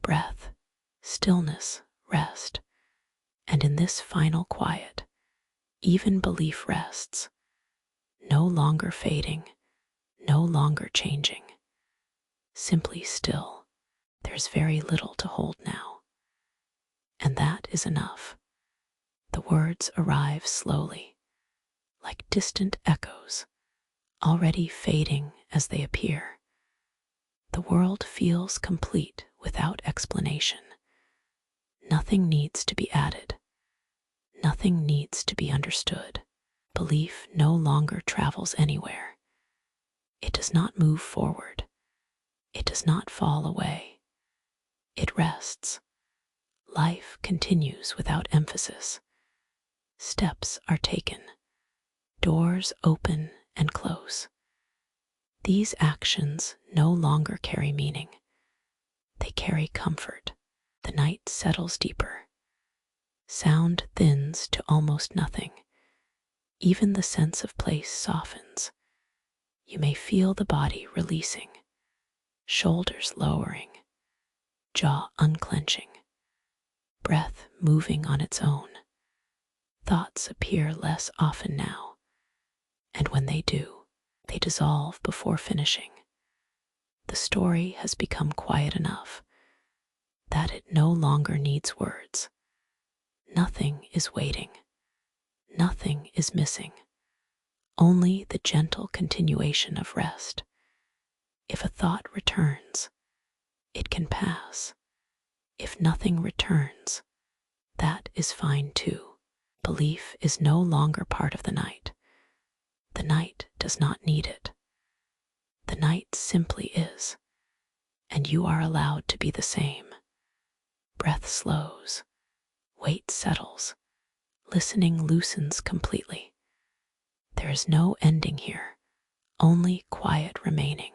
breath, stillness, rest. And in this final quiet, even belief rests, no longer fading, no longer changing, simply still. There's very little to hold now, and that is enough. The words arrive slowly, like distant echoes, already fading as they appear. The world feels complete without explanation. Nothing needs to be added. Nothing needs to be understood. Belief no longer travels anywhere. It does not move forward. It does not fall away. It rests. Life continues without emphasis. Steps are taken. Doors open and close. These actions no longer carry meaning. They carry comfort. The night settles deeper. Sound thins to almost nothing. Even the sense of place softens. You may feel the body releasing, shoulders lowering, jaw unclenching, breath moving on its own. Thoughts appear less often now, and when they do, they dissolve before finishing. The story has become quiet enough that it no longer needs words. Nothing is waiting. Nothing is missing. Only the gentle continuation of rest. If a thought returns, it can pass. If nothing returns, that is fine too. Belief is no longer part of the night. The night does not need it. The night simply is, and you are allowed to be the same. Breath slows, weight settles, listening loosens completely. There is no ending here, only quiet remaining.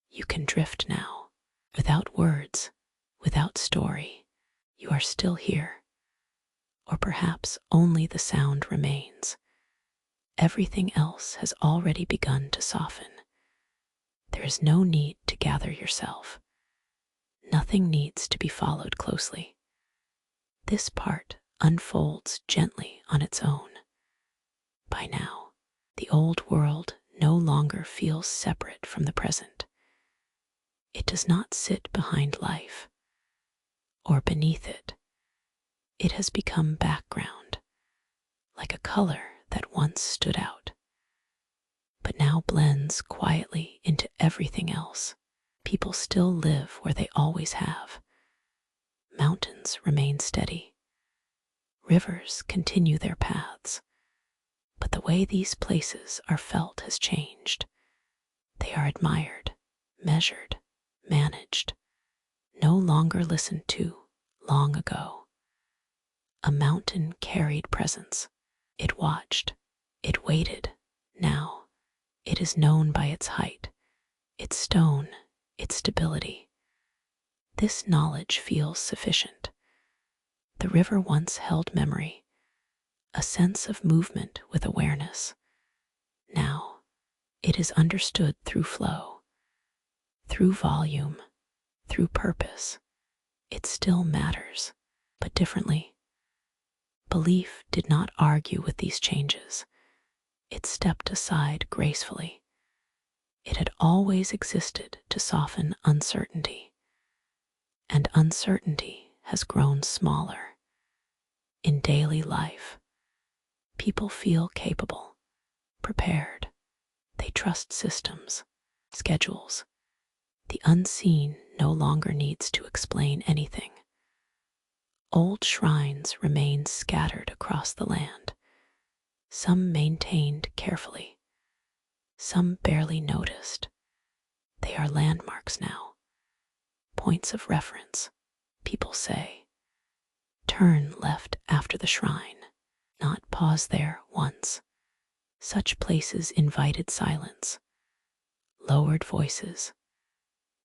You can drift now, without words, without story. You are still here, or perhaps only the sound remains. Everything else has already begun to soften. There is no need to gather yourself. Nothing needs to be followed closely. This part unfolds gently on its own. By now, the old world no longer feels separate from the present. It does not sit behind life or beneath it. It has become background, like a color that once stood out, but now blends quietly into everything else. People still live where they always have. Mountains remain steady. Rivers continue their paths, But the way these places are felt has changed. They are admired, measured, managed, no longer listened to long ago. A mountain carried presence. It watched, it waited. Now it is known by its height, its stone, its stability. This knowledge feels sufficient. The river once held memory, a sense of movement with awareness. Now it is understood through flow, through volume, through purpose. It still matters, but differently. Belief did not argue with these changes. It stepped aside gracefully. It had always existed to soften uncertainty, and uncertainty has grown smaller. In daily life, people feel capable, prepared. They trust systems, schedules. The unseen no longer needs to explain anything. Old shrines remain scattered across the land, some maintained carefully, some barely noticed. They are landmarks now, points of reference. People say, turn left after the shrine, not pause there once. Such places invited silence, lowered voices.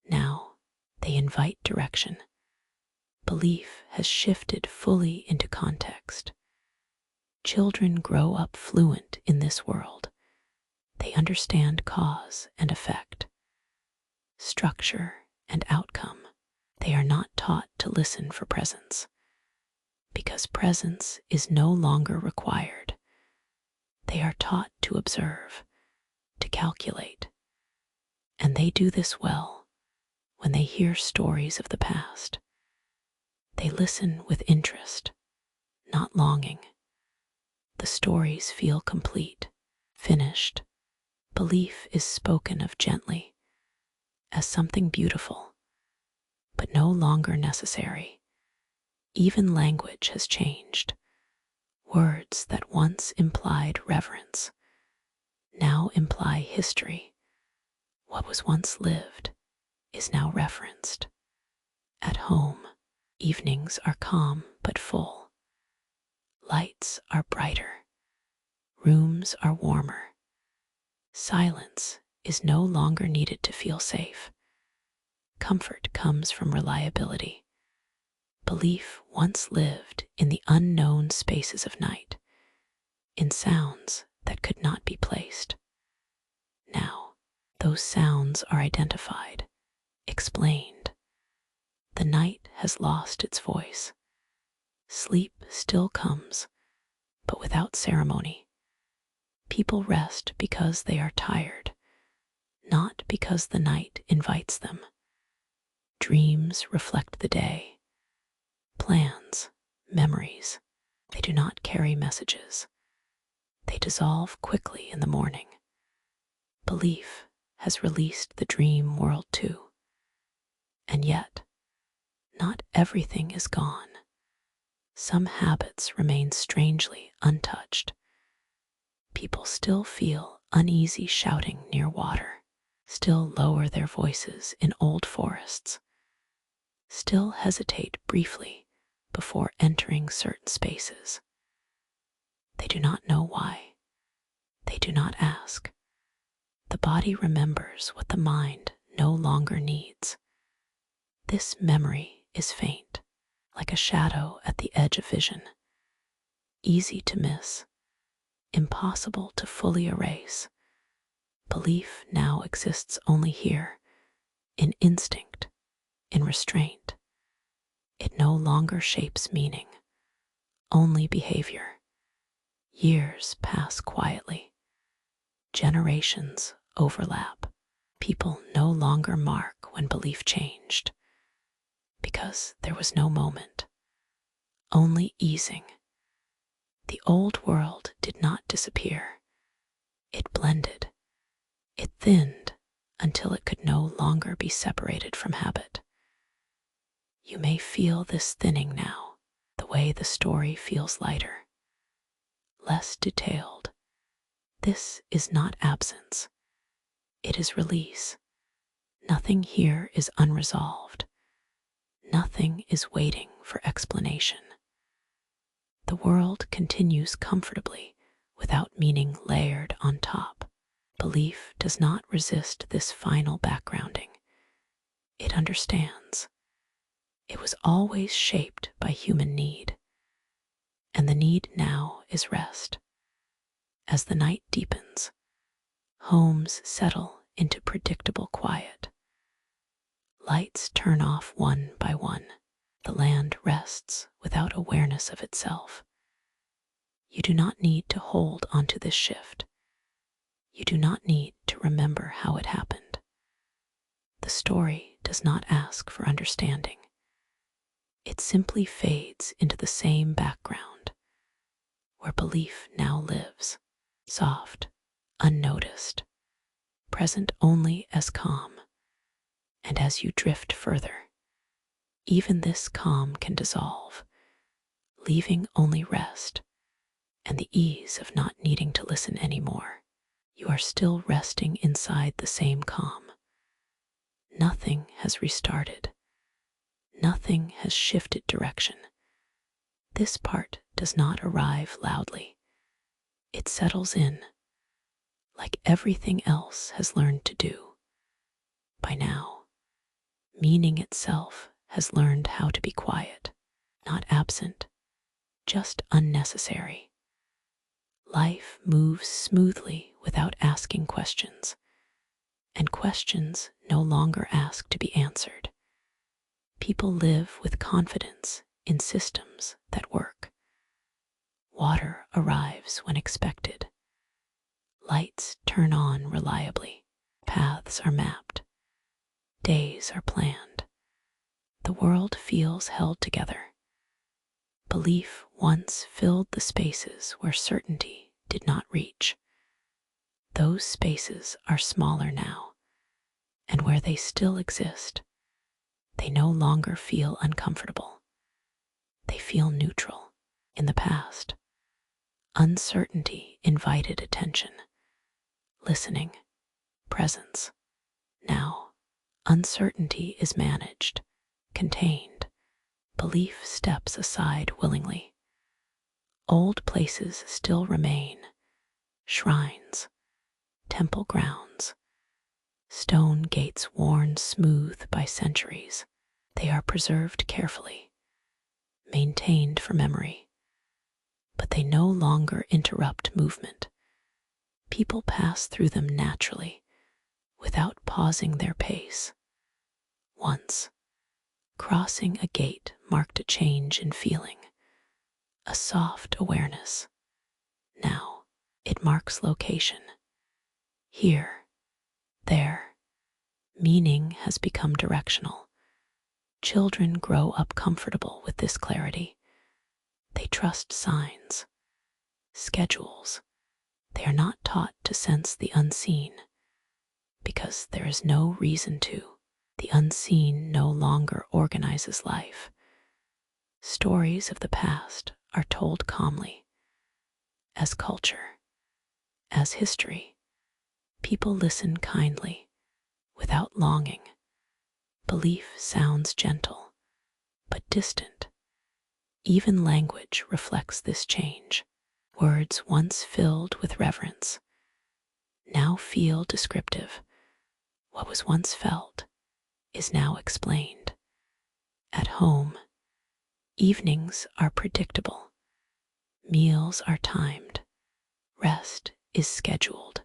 Now they invite direction. Belief has shifted fully into context. Children grow up fluent in this world. They understand cause and effect, structure and outcome. They are not taught to listen for presence, because presence is no longer required. They are taught to observe, to calculate, and they do this well when they hear stories of the past. They listen with interest, not longing. The stories feel complete, finished. Belief is spoken of gently, as something beautiful, but no longer necessary. Even language has changed. Words that once implied reverence now imply history. What was once lived is now referenced. At home, evenings are calm but full. Lights are brighter. Rooms are warmer. Silence is no longer needed to feel safe. Comfort comes from reliability. Belief once lived in the unknown spaces of night, in sounds that could not be placed. Now, those sounds are identified, explained. The night has lost its voice. Sleep still comes, but without ceremony. People rest because they are tired, not because the night invites them. Dreams reflect the day. Plans, memories, they do not carry messages. They dissolve quickly in the morning. Belief has released the dream world too. And yet, not everything is gone. Some habits remain strangely untouched. People still feel uneasy shouting near water, still lower their voices in old forests, still hesitate briefly before entering certain spaces. They do not know why. They do not ask. The body remembers what the mind no longer needs. This memory is faint, like a shadow at the edge of vision, easy to miss, impossible to fully erase. Belief now exists only here, in instinct, in restraint. It no longer shapes meaning, only behavior. Years pass quietly. Generations overlap. People no longer mark when belief changed, because there was no moment, only easing. The old world did not disappear. It blended. It thinned until it could no longer be separated from habit. You may feel this thinning now, the way the story feels lighter, less detailed, This is not absence, it is release. Nothing here is unresolved. Nothing is waiting for explanation. The world continues comfortably without meaning layered on top. Belief does not resist this final backgrounding. It understands. It was always shaped by human need, and the need now is rest. As the night deepens, homes settle into predictable quiet. Lights turn off one by one. The land rests without awareness of itself. You do not need to hold onto this shift. You do not need to remember how it happened. The story does not ask for understanding. It simply fades into the same background where belief now lives, soft, unnoticed, present only as calm. And as you drift further, even this calm can dissolve, leaving only rest and the ease of not needing to listen anymore. You are still resting inside the same calm. Nothing has restarted. Nothing has shifted direction. This part does not arrive loudly. It settles in, like everything else has learned to do. By now, meaning itself has learned how to be quiet, not absent, just unnecessary. Life moves smoothly without asking questions, and questions no longer ask to be answered. People live with confidence in systems that work. Water arrives when expected. Lights turn on reliably. Paths are mapped. Days are planned. The world feels held together. Belief once filled the spaces where certainty did not reach. Those spaces are smaller now, and where they still exist, they no longer feel uncomfortable. They feel neutral. In the past, uncertainty invited attention, listening, presence. Now, uncertainty is managed, contained. Belief steps aside willingly. Old places still remain, shrines, temple grounds, stone gates worn smooth by centuries. They are preserved carefully, maintained for memory, but they no longer interrupt movement. People pass through them naturally, without pausing their pace. Once, crossing a gate marked a change in feeling, a soft awareness. Now, it marks location. Here, there, meaning has become directional. Children grow up comfortable with this clarity. They trust signs, schedules. They are not taught to sense the unseen, because there is no reason to. The unseen no longer organizes life. Stories of the past are told calmly, as culture, as history. People listen kindly, without longing. Belief sounds gentle, but distant. Even language reflects this change. Words once filled with reverence now feel descriptive. What was once felt is now explained. At home, evenings are predictable. Meals are timed. Rest is scheduled.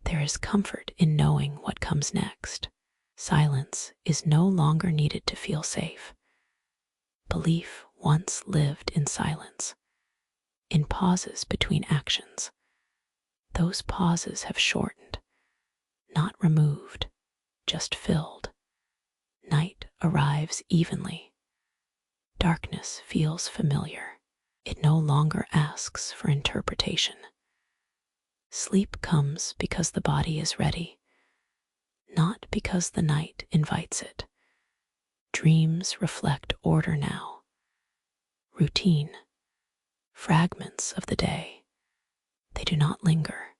There is comfort in knowing what comes next. Silence is no longer needed to feel safe. Belief once lived in silence, in pauses between actions. Those pauses have shortened, not removed, just filled. Night arrives evenly. Darkness feels familiar. It no longer asks for interpretation. Sleep comes because the body is ready, not because the night invites it. Dreams reflect order now. Routine, fragments of the day, They do not linger.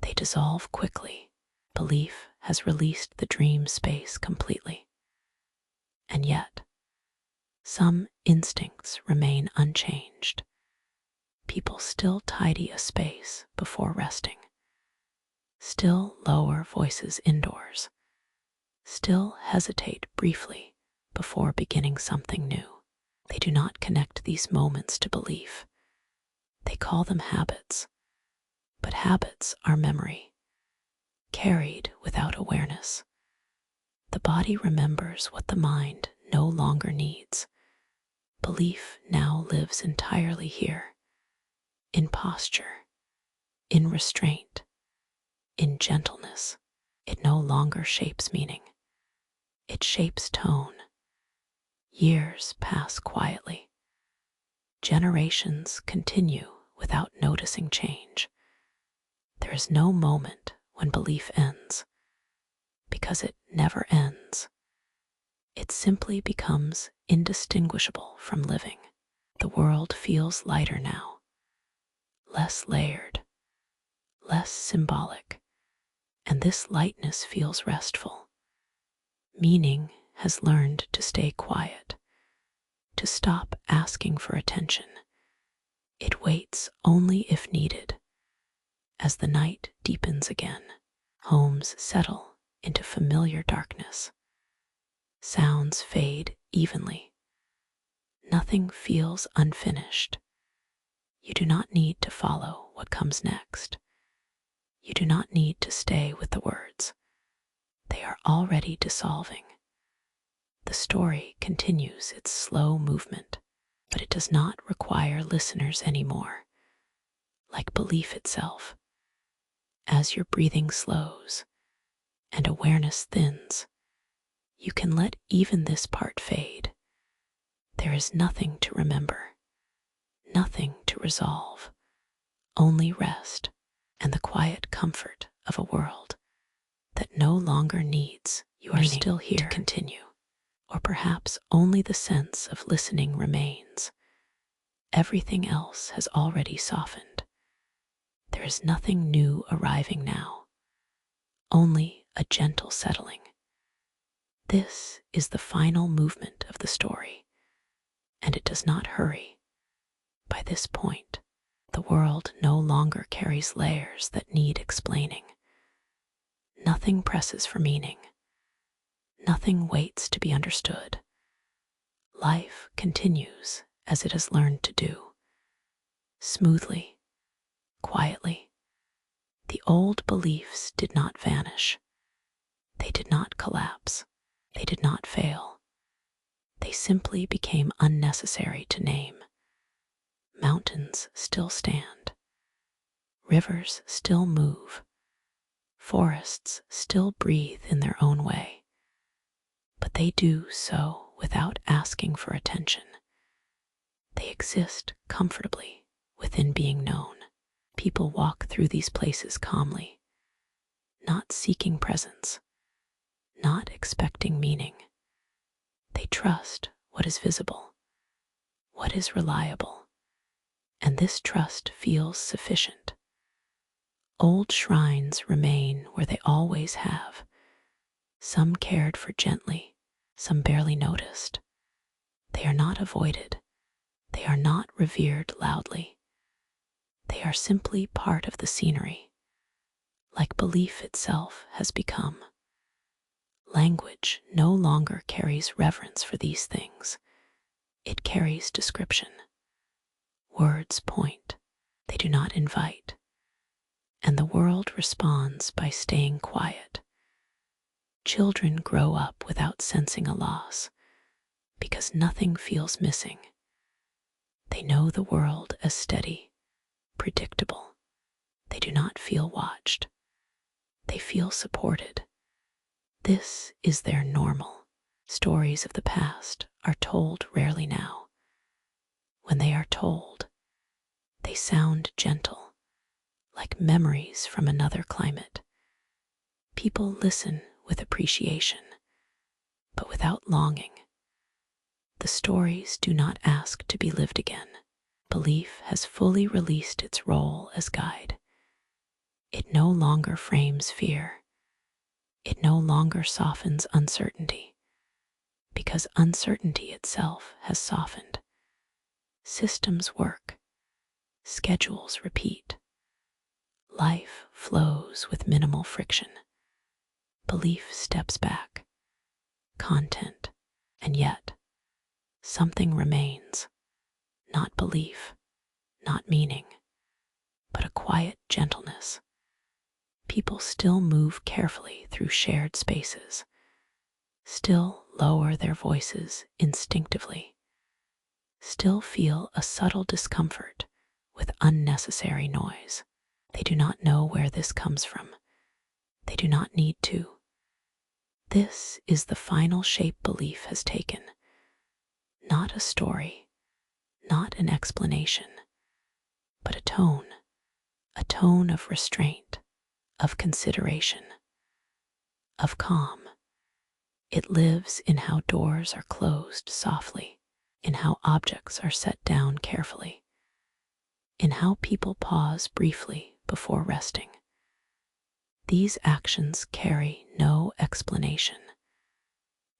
They dissolve quickly. Belief has released the dream space completely. And yet, some instincts remain unchanged. People still tidy a space before resting, still lower voices indoors, still hesitate briefly before beginning something new. They do not connect these moments to belief. They call them habits, but habits are memory, carried without awareness. The body remembers what the mind no longer needs. Belief now lives entirely here, in posture, in restraint, in gentleness. It no longer shapes meaning. It shapes tone. Years pass quietly. Generations continue without noticing change. There is no moment when belief ends, because it never ends. It simply becomes indistinguishable from living. The world feels lighter now, less layered, less symbolic, and this lightness feels restful. Meaning has learned to stay quiet, to stop asking for attention. It waits only if needed. As the night deepens again, homes settle into familiar darkness. Sounds fade evenly. Nothing feels unfinished. You do not need to follow what comes next. You do not need to stay with the words. They are already dissolving. The story continues its slow movement, but it does not require listeners anymore. Like belief itself, as your breathing slows and awareness thins, you can let even this part fade. There is nothing to remember, nothing to resolve, only rest and the quiet comfort of a world that no longer needs you are still here to continue. Or perhaps only the sense of listening remains. Everything else has already softened. There is nothing new arriving now, only a gentle settling. This is the final movement of the story, and it does not hurry. By this point, the world no longer carries layers that need explaining. Nothing presses for meaning. Nothing waits to be understood. Life continues as it has learned to do, smoothly, quietly. The old beliefs did not vanish. They did not collapse. They did not fail. They simply became unnecessary to name. Mountains still stand. Rivers still move. Forests still breathe in their own way. But they do so without asking for attention. They exist comfortably within being known. People walk through these places calmly, not seeking presence, not expecting meaning. They trust what is visible, what is reliable, and this trust feels sufficient. Old shrines remain where they always have, some cared for gently, some barely noticed. They are not avoided. They are not revered loudly. They are simply part of the scenery, like belief itself has become. Language no longer carries reverence for these things. It carries description. Words point. They do not invite. And the world responds by staying quiet. Children grow up without sensing a loss, because nothing feels missing. They know the world as steady, predictable. They do not feel watched. They feel supported. This is their normal. Stories of the past are told rarely now. When they are told, they sound gentle, like memories from another climate. People listen with appreciation, but without longing. The stories do not ask to be lived again. Belief has fully released its role as guide. It no longer frames fear. It no longer softens uncertainty, because uncertainty itself has softened. Systems work, schedules repeat, life flows with minimal friction. Belief steps back, content, and yet something remains. Not belief, not meaning, but a quiet gentleness. People still move carefully through shared spaces, still lower their voices instinctively, still feel a subtle discomfort with unnecessary noise. They do not know where this comes from. They do not need to. This is the final shape belief has taken. Not a story, not an explanation, but a tone of restraint, of consideration, of calm. It lives in how doors are closed softly, in how objects are set down carefully, in how people pause briefly before resting. These actions carry no explanation.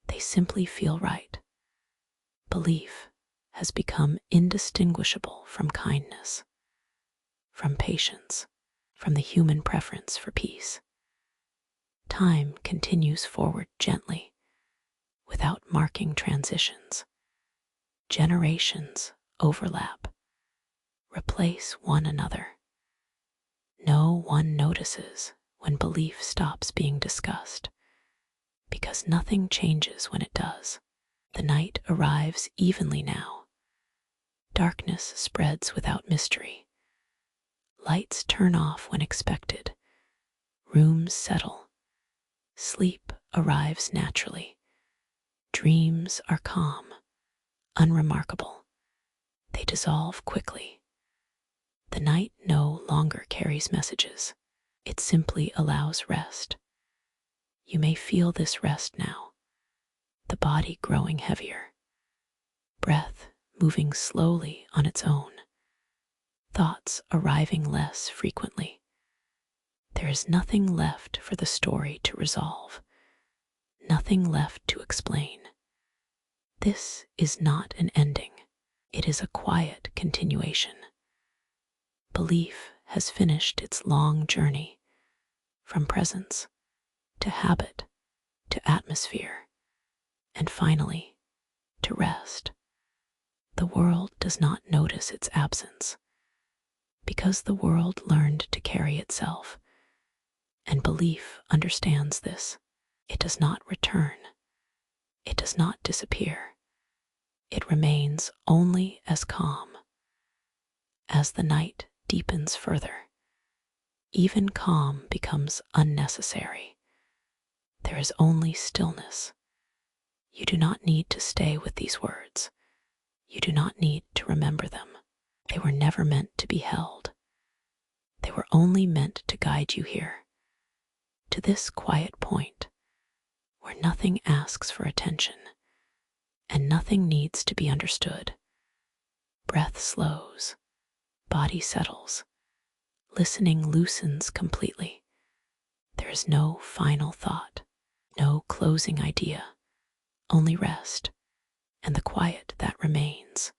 They simply feel right. Belief has become indistinguishable from kindness, from patience, from the human preference for peace. Time continues forward gently, without marking transitions. Generations overlap, replace one another. No one notices when belief stops being discussed, because nothing changes when it does. The night arrives evenly now. Darkness spreads without mystery. Lights turn off when expected. Rooms settle. Sleep arrives naturally. Dreams are calm, unremarkable. They dissolve quickly. The night no longer carries messages. It simply allows rest. You may feel this rest now, the body growing heavier, breath moving slowly on its own, thoughts arriving less frequently. There is nothing left for the story to resolve, nothing left to explain. This is not an ending. It is a quiet continuation. Belief has finished its long journey from presence to habit to atmosphere and finally to rest. The world does not notice its absence because the world learned to carry itself, and belief understands this. It does not return. It does not disappear. It remains only as calm. As the night deepens further, even calm becomes unnecessary. There is only stillness. You do not need to stay with these words. You do not need to remember them. They were never meant to be held. They were only meant to guide you here, to this quiet point, where nothing asks for attention and nothing needs to be understood. Breath slows, body settles, listening loosens completely. There is no final thought, no closing idea, only rest and the quiet that remains.